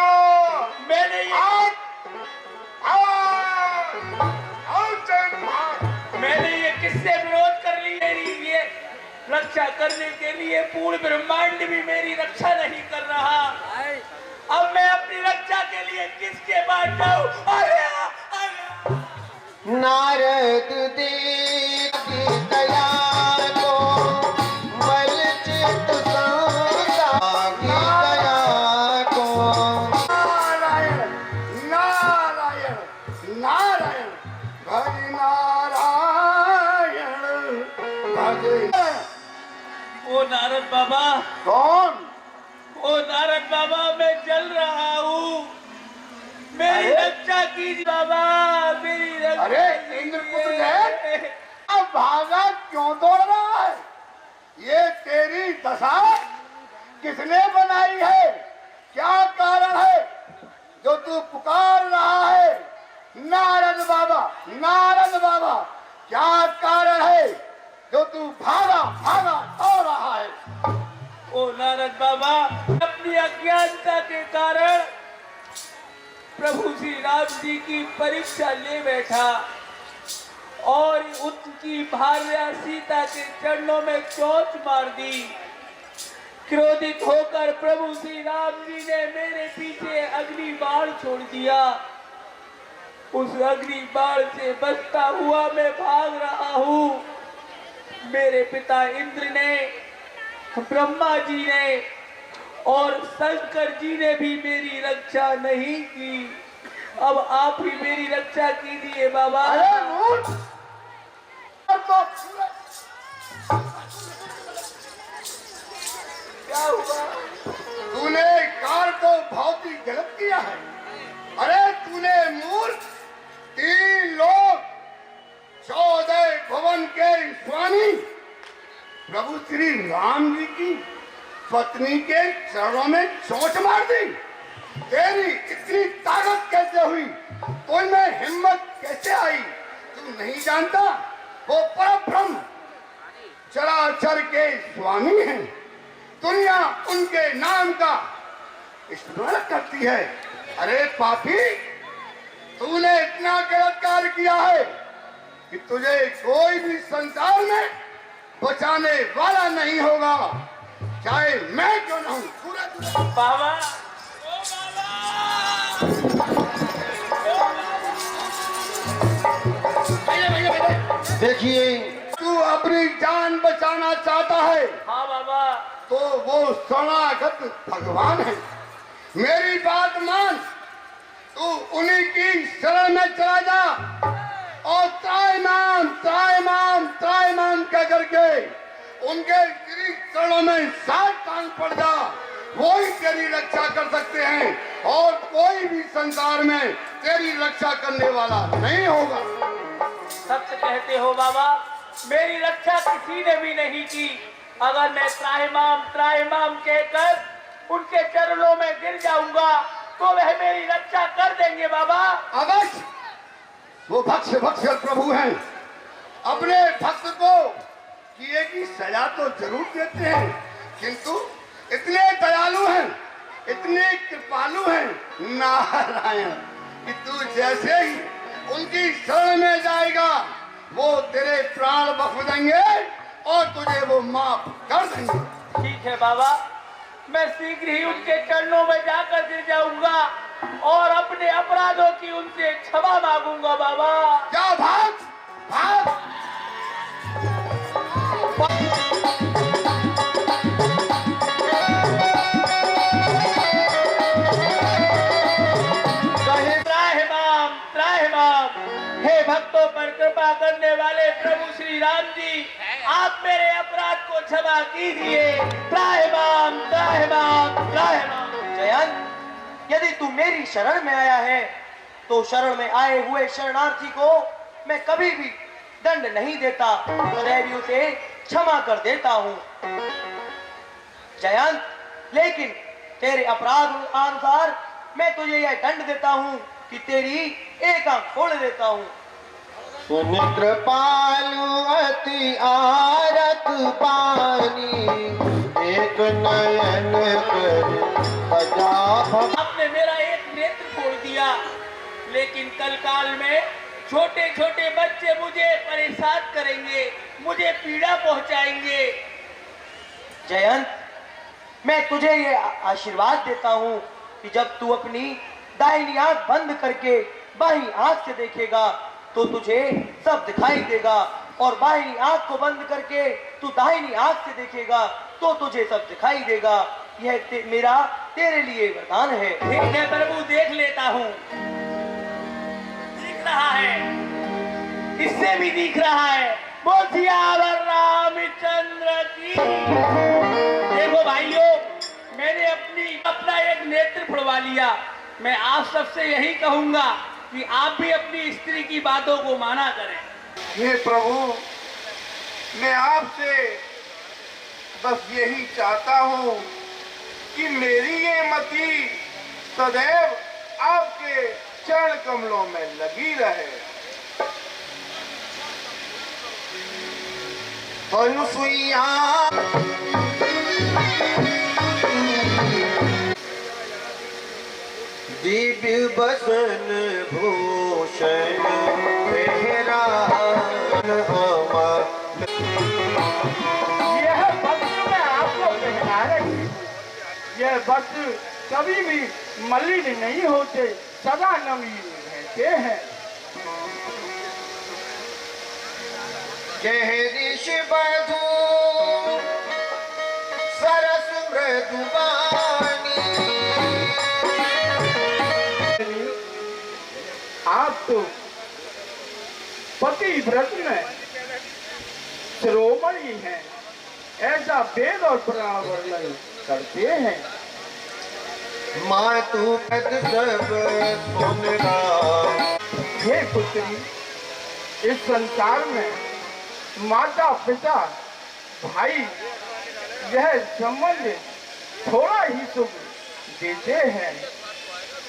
मैंने ये किससे विरोध कर ली? मेरी ये रक्षा करने के लिए पूर्ण ब्रह्मांड भी मेरी रक्षा नहीं कर रहा। अब मैं अपनी रक्षा के लिए किसके पास जाऊं? नारद देव की दया को मल चित संसार की दया को। नारायण नारायण नारायण भज नारायण भज। ओ नारद बाबा। कौन? ओ नारद बाबा, मैं जल रहा हूँ, मेरी रक्षा कीजिए बाबा, मेरी रक्षा। अरे इंद्रपुत्र जयंत, अब भागा क्यों दौड़ रहा है? ये तेरी दशा किसने बनाई है? क्या कारण है जो तू पुकार रहा है? नारद बाबा, नारद बाबा, क्या कारण है जो तू भागा भागा दौड़ रहा है? ओ नारद बाबा, अपनी अज्ञानता के कारण प्रभु श्री राम जी की परीक्षा ले बैठा और उनकी भार्या सीता के चरणों में चोट मार दी। क्रोधित होकर प्रभु श्री राम जी ने मेरे पीछे अग्नि बाण छोड़ दिया। उस अग्नि बाण से बचता हुआ मैं भाग रहा हूँ। मेरे पिता इंद्र ने, ब्रह्मा जी ने और शंकर जी ने भी मेरी रक्षा नहीं की। अब आप ही मेरी रक्षा कीजिए बाबा। अरे मूर्ख, तो क्या हुआ? तूने कार को बहुत ही गलत किया है। अरे तूने मूर्ख 3 लोग 14 भवन के स्वामी प्रभु श्री राम जी की पत्नी के चरणों में चोट मार दी। तेरी इतनी ताकत कैसे हुई? तुझमें हिम्मत कैसे आई? तू नहीं जानता वो परब्रह्म चराचर के स्वामी हैं। दुनिया उनके नाम का स्मरण करती है। अरे पापी, तूने इतना गलत कार्य किया है कि तुझे कोई भी संसार में बचाने वाला नहीं होगा, चाहे मैं क्यों ना हूं। बाबा, देखिए, तू अपनी जान बचाना चाहता है। हाँ बाबा। तो वो शरणागत भगवान है। मेरी बात मान, तू उन्हीं की शरण में चला जा और त्रायमान त्रायमान त्रायमान कह करके उनके गिरी चरणों में साथ टांग पड़ जा। वो ही तेरी रक्षा कर सकते हैं और कोई भी संसार में तेरी रक्षा करने वाला नहीं होगा। सत्य कहते हो बाबा, मेरी रक्षा किसी ने भी नहीं की। अगर मैं त्राहिमाम कहकर उनके चरणों में गिर जाऊंगा तो वह मेरी रक्षा कर देंगे बाबा। अवश्य, वो भक्ष प्रभु हैं। अपने भक्त को किए की सजा तो जरूर देते हैं, किंतु इतने दयालु हैं, इतने कृपालु हैं नारायण कि तू जैसे ही उनकी शरण में जाएगा वो तेरे प्राण बख्श देंगे और तुझे वो माफ कर देंगे। ठीक है बाबा, मैं शीघ्र ही उनके चरणों में जाकर गिर जाऊंगा और अपने अपराधों की उनसे क्षमा मांगूंगा बाबा। जा, भाग भाग। हे भक्तों पर कृपा करने वाले प्रभु श्री राम जी, आप मेरे अपराध को क्षमा कीजिए। त्राहिमाम त्राहिमाम त्राहिमाम। जयंत, यदि तू मेरी शरण में आया है तो शरण में आए हुए शरणार्थी को मैं कभी भी दंड नहीं देता, सदैव उसे क्षमा कर देता हूँ। जयंत, लेकिन तेरे अपराध अनुसार मैं तुझे यह दंड देता हूँ कि तेरी एक आंख खोल देता हूँ। सुन कृपालु अति आरत पानी, एक नयन कर सजा। आपने मेरा एक नेत्र फोड़ दिया, लेकिन कल काल में छोटे छोटे बच्चे मुझे परेशान करेंगे, मुझे पीड़ा पहुंचाएंगे। जयंत, मैं तुझे ये आशीर्वाद देता हूँ कि जब तू अपनी दाहिनी आंख बंद करके बाईं आंख से देखेगा तो तुझे सब दिखाई देगा, और बाईं आंख को बंद करके तू दाहिनी आंख से देखेगा तो तुझे सब दिखाई देगा। यह मेरा तेरे लिए वरदान है। ठीक है प्रभु, देख लेता हूँ। दिख रहा है, इससे भी दिख रहा है। बोल सियावर रामचंद्र की। देखो भाइयों, मैंने अपना एक नेत्र फुड़वा लिया। मैं आप सबसे यही कहूंगा कि आप भी अपनी स्त्री की बातों को माना करें। हे प्रभु, मैं आपसे बस यही चाहता हूँ कि मेरी ये मति सदैव आपके चरण कमलों में लगी रहे। अनुसुईया दिव्य बसन भूषण तेरा यह वस्त्र में आपको पहनाए, यह वस्त्र कभी भी मलिन नहीं होते, सदा नवीन रहते हैं। जय ऋषि बधू सरस मृदुबानी। आप तो पति व्रत में शिरोमणि हैं, ऐसा वेद और पुराण वर्णन करते हैं। मातु पद सब सुन राम। हे पुत्री, इस संसार में माता पिता भाई यह संबंध थोड़ा ही सुख देते हैं।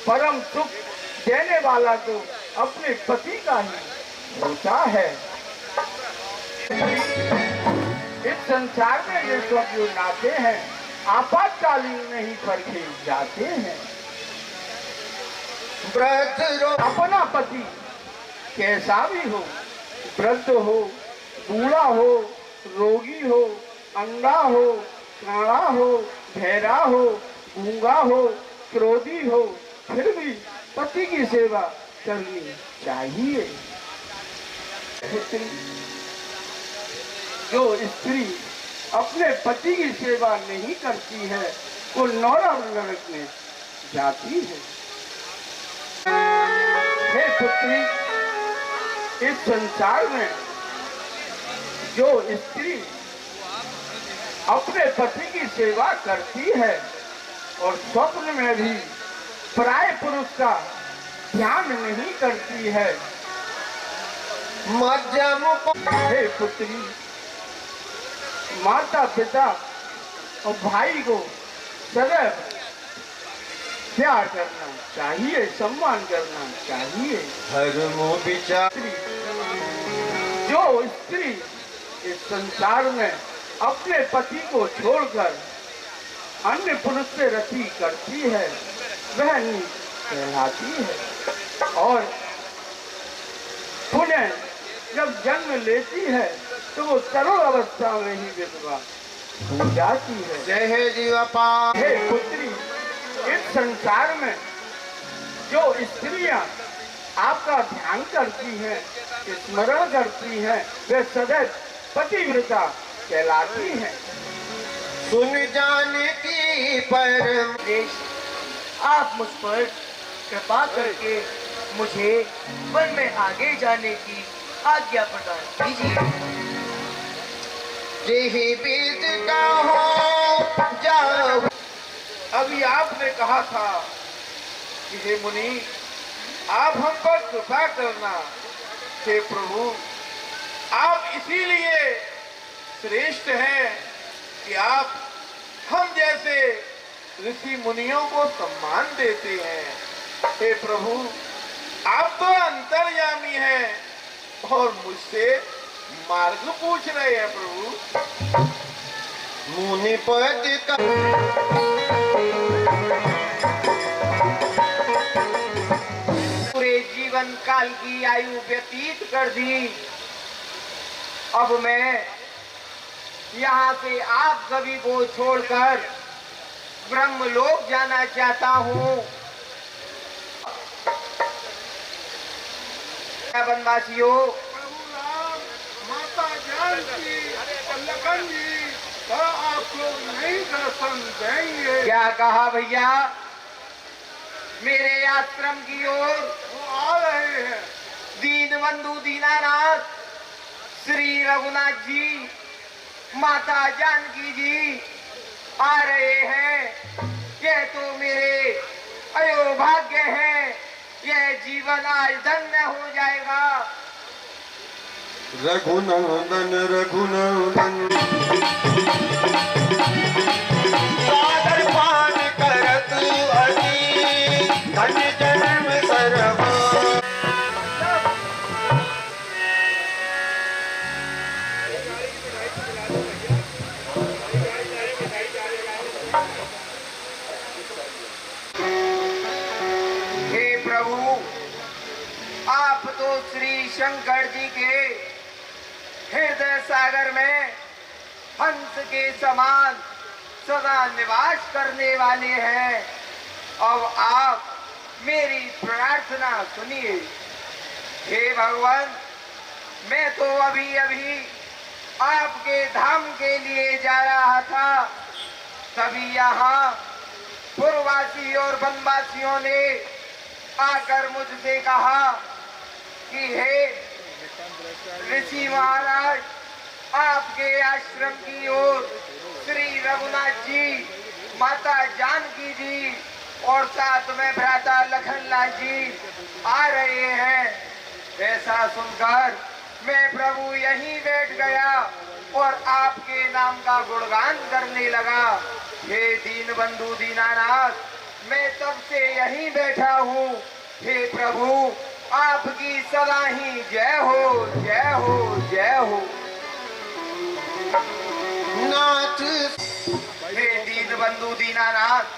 परम सुख देने वाला तो अपने पति का ही होता है। इस संसार में ये सब जो नाते हैं आपातकालीन में ही परखे जाते हैं। अपना पति कैसा भी हो, वृद्ध हो, बूढ़ा हो, रोगी हो, अंधा हो, काड़ा हो, बहरा हो, गूंगा हो, क्रोधी हो, फिर भी पति की सेवा करनी चाहिए। जो स्त्री अपने पति की सेवा नहीं करती है वो नरक में जाती है। हे पुत्री, इस संसार में जो स्त्री अपने पति की सेवा करती है और स्वप्न में भी पराये पुरुष का ध्यान नहीं करती है, हे पुत्री, माता पिता और भाई को सदैव प्यार करना चाहिए, सम्मान करना चाहिए। धर्मो विचार। जो स्त्री इस संसार में अपने पति को छोड़कर अन्य पुरुष से रति करती है वह नीच कहलाती है और पुनः जब जन्म लेती है तो वो तरुण अवस्था में ही विधवा हो जाती है। जय जीवपा। हे पुत्री, इस संसार में जो स्त्रियां आपका ध्यान करती हैं, स्मरण करती हैं, वे सदैव पतिव्रता कहलाती हैं। सुन जाने की परम। आप मुझ पर कृपा करके मुझे वन में आगे जाने की आज्ञा प्रदान कीजिए। यही बीत का हो जाओ। अभी आपने कहा था कि हे मुनि, आप हम पर कृपा करना। हे प्रभु, आप इसीलिए श्रेष्ठ हैं कि आप हम जैसे ऋषि मुनियों को सम्मान देते हैं। हे प्रभु, आप तो अंतर्यामी हैं और मुझसे मार्ग पूछ रहे हैं। प्रभु, मुनि पद का पूरे जीवन काल की आयु व्यतीत कर दी। अब मैं यहाँ से आप सभी को छोड़कर ब्रह्मलोक जाना चाहता हूँ। वनवासियों, माता जानकी, लखन जी आप लोग नहीं दर्शन देंगे। क्या कहा भैया? मेरे आश्रम की ओर वो आ रहे हैं। दीनबंधु दीनानाथ, श्री रघुनाथ जी, माता जानकी जी आ रहे हैं। यह तो मेरे अयोभाग्य है। यह जीवन आज धन्य हो जाएगा। रघुनंदन रघुनंदन सागर पान करत अति धन्य जन्म सर्व। हे प्रभु, आप तो श्री शंकर जी के हृदय सागर में हंस के समान सदा निवास करने वाले हैं। अब आप मेरी प्रार्थना सुनिए। हे भगवान, मैं तो अभी अभी आपके धाम के लिए जा रहा था, तभी यहाँ पूर्ववासी और वनवासियों ने आकर मुझसे कहा कि हे ऋषि महाराज, आपके आश्रम की ओर श्री रघुनाथ जी माता जानकी जी और साथ में भ्राता लखनलाल जी आ रहे हैं। ऐसा सुनकर मैं प्रभु यहीं बैठ गया और आपके नाम का गुणगान करने लगा। हे दीन बंधु दीनानाथ, मैं तब से यहीं बैठा हूँ। हे प्रभु, आपकी सदा ही जय हो, जय हो, जय हो। नाथ हे दीन बंधु दीनानाथ,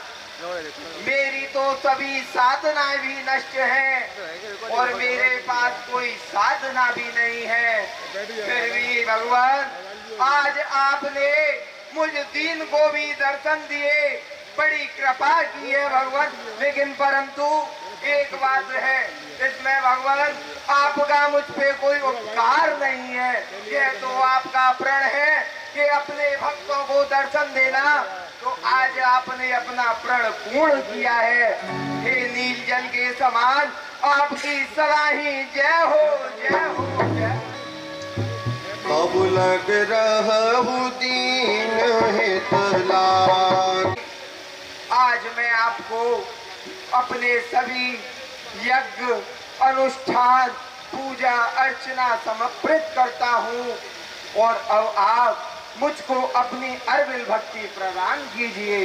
मेरी तो सभी साधनाएं भी नष्ट हैं और मेरे पास कोई साधना भी नहीं है। फिर भी भगवान, आज आपने मुझ दीन को भी दर्शन दिए, बड़ी कृपा की है भगवान। लेकिन परंतु एक बात है, इसमें भगवान आपका मुझ पे कोई उपकार नहीं है। यह तो आपका प्रण है कि अपने भक्तों को दर्शन देना, तो आज आपने अपना प्रण पूर्ण किया है। हे नील जल के समान आपकी सदा ही जय हो, जय हो, जय। कब लग रहु दीन हित लाग। आज मैं आपको अपने सभी यज्ञ, अनुष्ठान, पूजा अर्चना समर्पित करता हूँ और अब आप मुझको अपनी अर्विल भक्ति प्रदान कीजिए।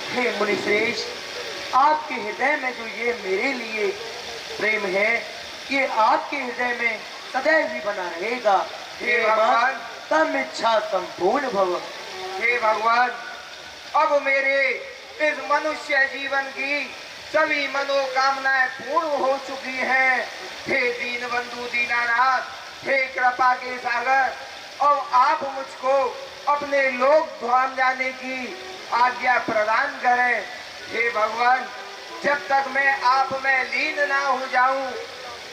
हे मुनिश्रेष्ठ, आपके हृदय में जो ये मेरे लिए प्रेम है, ये आपके हृदय में सदैव ही बना रहेगा। हे भगवान, तम इच्छा संपूर्ण भव। हे भगवान, अब मेरे इस मनुष्य जीवन की सभी मनोकामनाएं पूर्ण हो चुकी हैं। हे दीन बंधु दीनानाथ, हे कृपा के सागर, अब आप मुझको अपने लोक धाम जाने की आज्ञा प्रदान करें। हे भगवान, जब तक मैं आप में लीन ना हो जाऊं,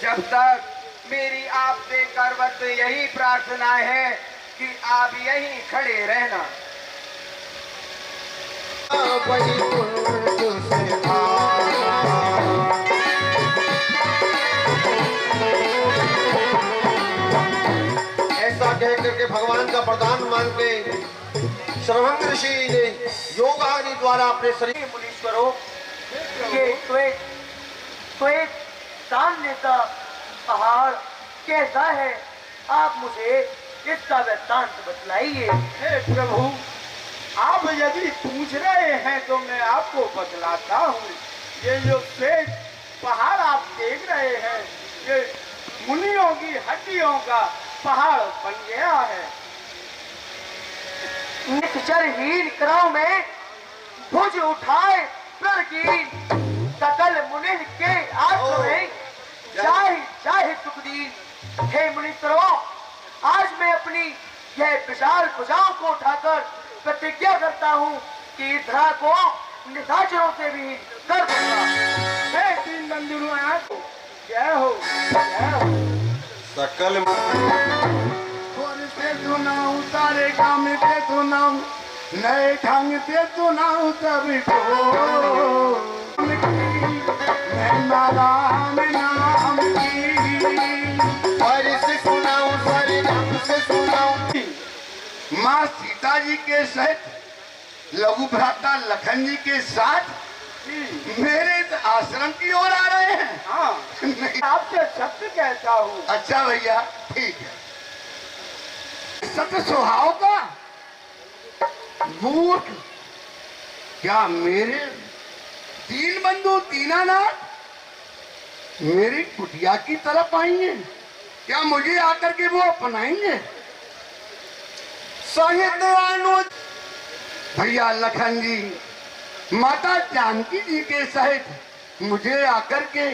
जब तक मेरी आपसे करवत यही प्रार्थना है कि आप यहीं खड़े रहना। ऐसा कह करके भगवान का वरदान मान के श्रवण ऋषि ने योग आदि द्वारा अपने शरीर। मुनीश्वरों, ये श्वेत सामने का पहाड़ कैसा है? आप मुझे इसका वृत्तांत बतलाइए। हे प्रभु, आप यदि पूछ रहे हैं तो मैं आपको बतलाता हूँ। ये जो श्वेत पहाड़ आप देख रहे हैं, ये मुनियों की हड्डियों का पहाड़ बन गया है। निश्चरहीन क्रम में भुज उठाए प्रकीन, सकल मुनि के आश्रम में चाहे चाहे सुखदीन। हे मुनीश्वरों, आज मैं अपनी यह विशाल भुजाओं को उठाकर प्रतिज्ञा करता हूँ कि इस धरा को निशाचरों से भी कर दूंगा। हे तीन बंधुओं, जय हो, जय हो। सकल से सुनाऊं, सारे काम पे सुनाऊं, नए ढंग से सुनाऊं सभी को। मैं नारायण नाम की सारे से सुनाऊं, सारे ढंग से सुनाऊं। माँ सीता जी के सहित लघु भ्राता लखन जी के साथ मेरे आश्रम की ओर आ रहे हैं। हाँ, आपसे सत्य कहता हूँ। अच्छा भैया, ठीक है। सत्य स्वभाव का मूर्ख क्या मेरे दीन बंधु दीनानाथ मेरी कुटिया की तरफ आएंगे? क्या मुझे आकर के वो अपनाएंगे? साहित्य भैया लखन जी, माता जानकी जी के सहित मुझे आकर के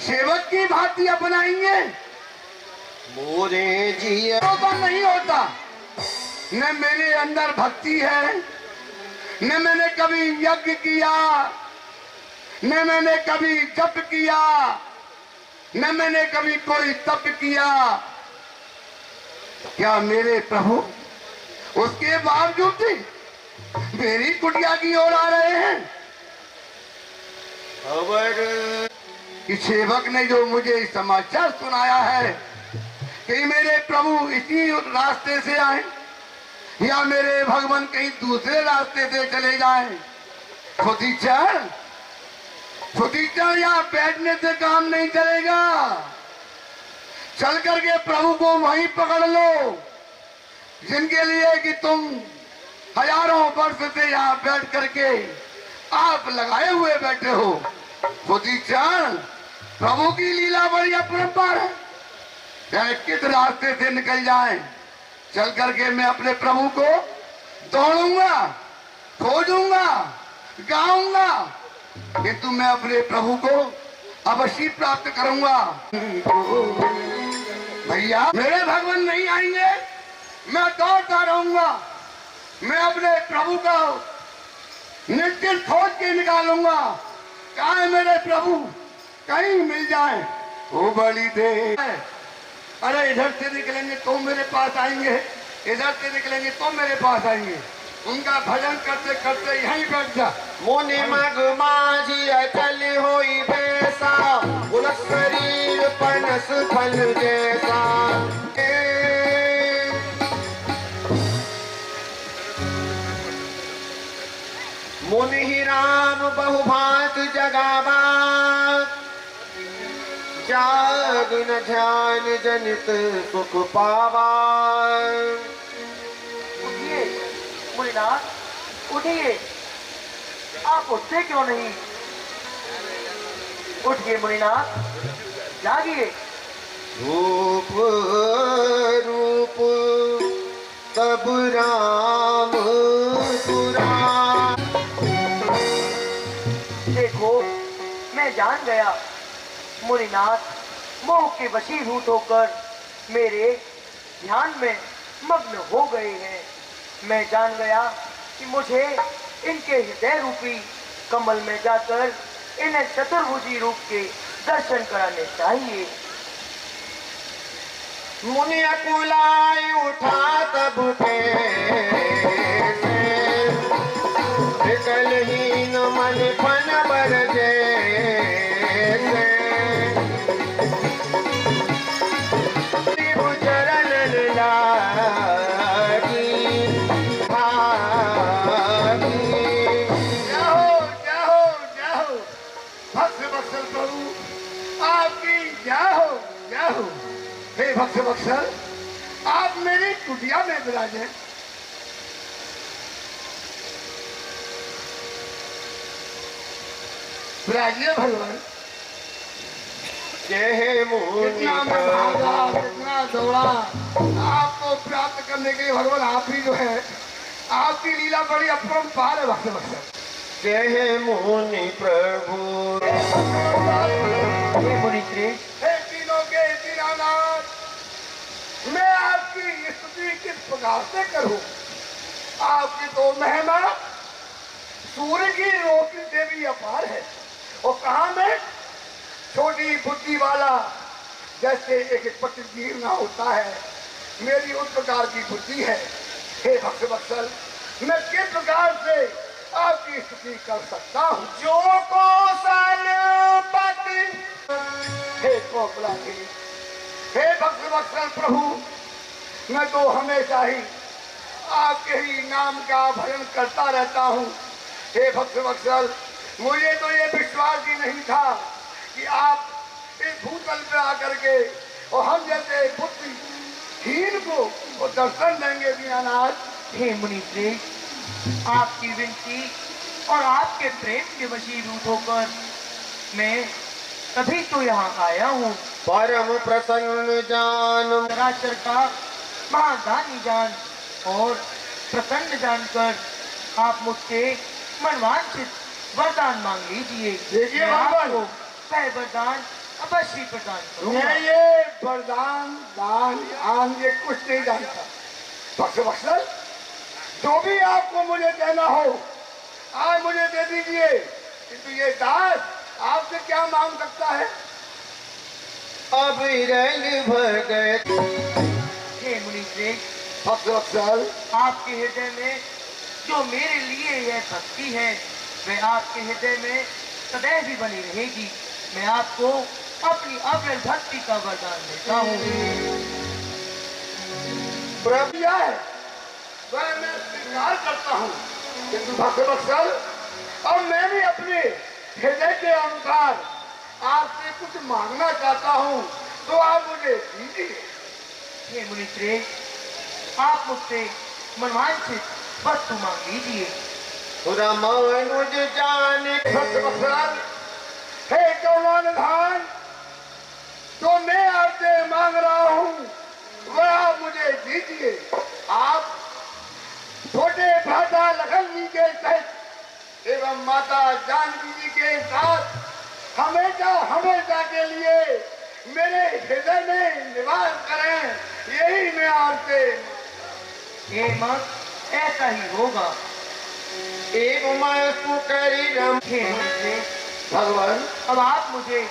सेवक की भांति अपनाएंगे? मोरे जी तो नहीं होता। न मेरे अंदर भक्ति है, न मैंने कभी यज्ञ किया, न मैंने कभी जप किया, न मैंने कभी कोई तप किया। क्या मेरे प्रभु उसके बावजूद भी मेरी कुटिया की ओर आ रहे हैं? खबर कि सेवक ने जो मुझे समाचार सुनाया है कि मेरे प्रभु इसी रास्ते से आए या मेरे भगवान कहीं दूसरे रास्ते से चले जाएं, फुदीचर यहाँ बैठने से काम नहीं चलेगा। चल करके प्रभु को वहीं पकड़ लो, जिनके लिए कि तुम हजारों वर्ष से यहाँ बैठ करके आप लगाए हुए बैठे हो। फुदीचर, प्रभु की लीला बड़ी अपरंपार है। चाहे किस रास्ते से निकल जाए, चल करके मैं अपने प्रभु को दौड़ूंगा, खोजूंगा, गाऊंगा, किंतु मैं अपने प्रभु को अवश्य प्राप्त करूंगा। भैया, मेरे भगवान नहीं आएंगे, मैं दौड़ता रहूंगा। मैं अपने प्रभु का निश्चित खोज के निकालूंगा। कहाँ है मेरे प्रभु, कहीं मिल जाए। वो बड़ी देर, अरे इधर से निकलेंगे तो मेरे पास आएंगे, इधर से निकलेंगे तो मेरे पास आएंगे। उनका भजन करते करते यहीं बैठ जा। मुनि मग माझी अचल होई बैसा, उलट शरीर पनस फल जैसा। मुनि ही राम बहुभांत जगावा, जाग न ध्यान जनित सुख पावा। उठिए मुनिनाथ, उठिए, आप उठते क्यों नहीं? उठिए मुनिनाथ, जागिए। रूप रूप तब राम पुराण। देखो, मैं जान गया मुनिनाथ मोह के वशीभूत होकर मेरे ध्यान में मग्न हो गए हैं। मैं जान गया कि मुझे इनके हृदय रूपी कमल में जाकर इन्हें चतुर्भुजी रूप के दर्शन कराने चाहिए। मुनि अकुलाई उठा तब विकलहीन मन फन बर जैसे। चरण लागी भागी। जाओ भक्त बक्सर प्रभु, आपकी जाओ। हे भक्त बक्सर, आप मेरी कुटिया में विराजे। विराजिए भगवान। कितना मैं भागा, कितना दौड़ा, आपको प्राप्त करने के लिए भगवान आप ही जो है, आपकी लीला बड़ी अपरंपार है भक्त बक्सर। जय मुनि प्रभु। हे मुनिश्रेष्ठ, हे तीनों के दीनानाथ, मैं आपकी स्तुति किस प्रकार से करूं? आपकी तो महिमा सूर्य की रोशनी से भी अपार है। और कहा मैं छोटी बुद्धि वाला, जैसे एक पत्र गिरना होता है, मेरी उस प्रकार की बुद्धि है। हे भक्त बक्सर, मैं किस प्रकार से आपकी स्तुति कर सकता हूँ? जो कौशल पति। हे कोपला जी, हे भक्त बक्सर प्रभु, मैं तो हमेशा ही आपके ही नाम का भजन करता रहता हूँ। हे भक्त वत्सल, मुझे तो ये विश्वास ही नहीं था कि आप इस भूतल पे आकर के और हम जैसे बुद्धिहीन को वो दर्शन देंगे दीनानाथ। हे मुनिश्रेष्ठ, आपकी विनती और आपके प्रेम के वशीभूत होकर मैं तभी तो यहाँ आया हूँ। परम प्रसन्न जान चराचर का महादानी जान और प्रसन्न जानकर आप मुझसे मनवांछित वरदान मांग लीजिए। देखिए मैं भगवान, आपको वह वरदान अवश्य प्रदान करूंगा। मैं ये वरदान दान आन ये कुछ नहीं जानता। भक्त वत्सल, जो भी आपको मुझे देना हो आज मुझे दे दीजिए, किंतु ये दास आपसे क्या मांग सकता है? अब रंग भर गए। हे मुनिश्रेष्ठ, भक्त वत्सल, आपके हृदय में जो मेरे लिए यह भक्ति है वह आपके हृदय में सदैव ही बनी रहेगी। मैं आपको अपनी अविरल भक्ति का वरदान देता हूँ। प्रभु है वह मैं स्वीकार करता हूँ, किंतु भक्त वत्सल और मैं भी अपने हृदय के अनुसार आपसे कुछ मांगना चाहता हूँ, तो आप मुझे दीजिए। हे मुनिश्रेष्ठ, आप मुझसे मनवांछित वस्तु मांग लीजिए। खुदा मनुज जाने सत्वत्सल, हे कौमान धान, जो मैं आपसे मांग रहा हूँ वह आप मुझे दीजिए। आप छोटे भ्राता लखन जी के सहित एवं माता जानकी जी के साथ हमेशा हमेशा के लिए मेरे हृदय में निवास करें, यही मैं आपसे। हे मां, ऐसा ही होगा। एवं मैं सुकरी रम हे मुनिश्रेष्ठ, भगवान, अब आप मुझे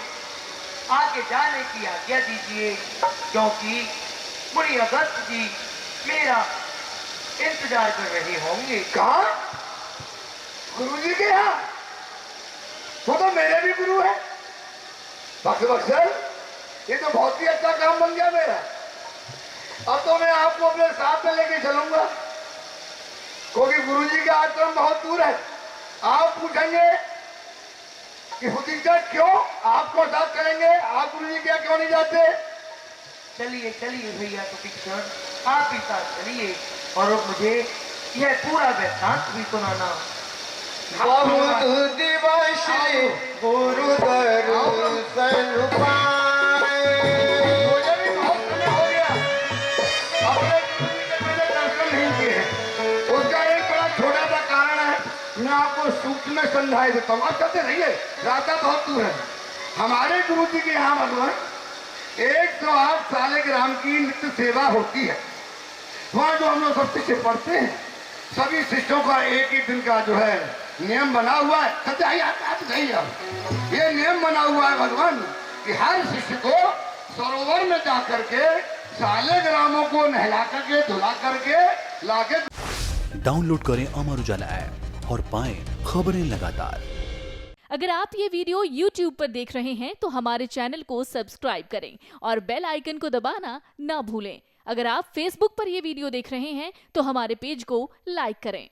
आगे जाने की आज्ञा दीजिए, क्योंकि मुनि अगस्त जी मेरा इंतजार कर रहे होंगे। कहा? गुरु जी के यहाँ? वो तो मेरे भी गुरु है। बक्सर, ये तो बहुत ही अच्छा काम बन गया मेरा। अब तो मैं आपको अपने साथ में लेके चलूंगा, क्योंकि गुरु जी का आश्रम बहुत दूर है। आप पूछेंगे कि फुदीजा क्यों आपको साथ करेंगे, आप गुरु जी के यहाँ क्यों नहीं जाते? चलिए चलिए भैया, तो शिक्षण आप ही साथ चलिए और मुझे यह पूरा वृत्तांत भी सुनाना। बहुत दिवस गुरु दर्शन पाए। मुझे भी बहुत समय हो गया अपने गुरु जी के मैंने दर्शन नहीं किए हैं। उसका एक बड़ा छोटा सा कारण है, मैं आपको सूक्ष्म में समझाई देता हूँ। आप चलते रहिए, रास्ता बहुत दूर है। हमारे गुरु जी के यहाँ भगवान 108 सालिग्राम की नित्य सेवा होती है। वहाँ जो हम लोग सब शिष्य पढ़ते हैं, सभी शिष्यों का एक ही दिन का जो है नियम बना हुआ है। सत्य ये नियम बना हुआ है भगवान कि हर शिष्य को सरोवर में जा करके सालिग्रामों को नहला करके धुला करके लाके। डाउनलोड करें अमर उजाला ऐप और पाएं खबरें लगातार। अगर आप ये वीडियो YouTube पर देख रहे हैं तो हमारे चैनल को सब्सक्राइब करें और बेल आइकन को दबाना ना भूलें। अगर आप Facebook पर ये वीडियो देख रहे हैं तो हमारे पेज को लाइक करें।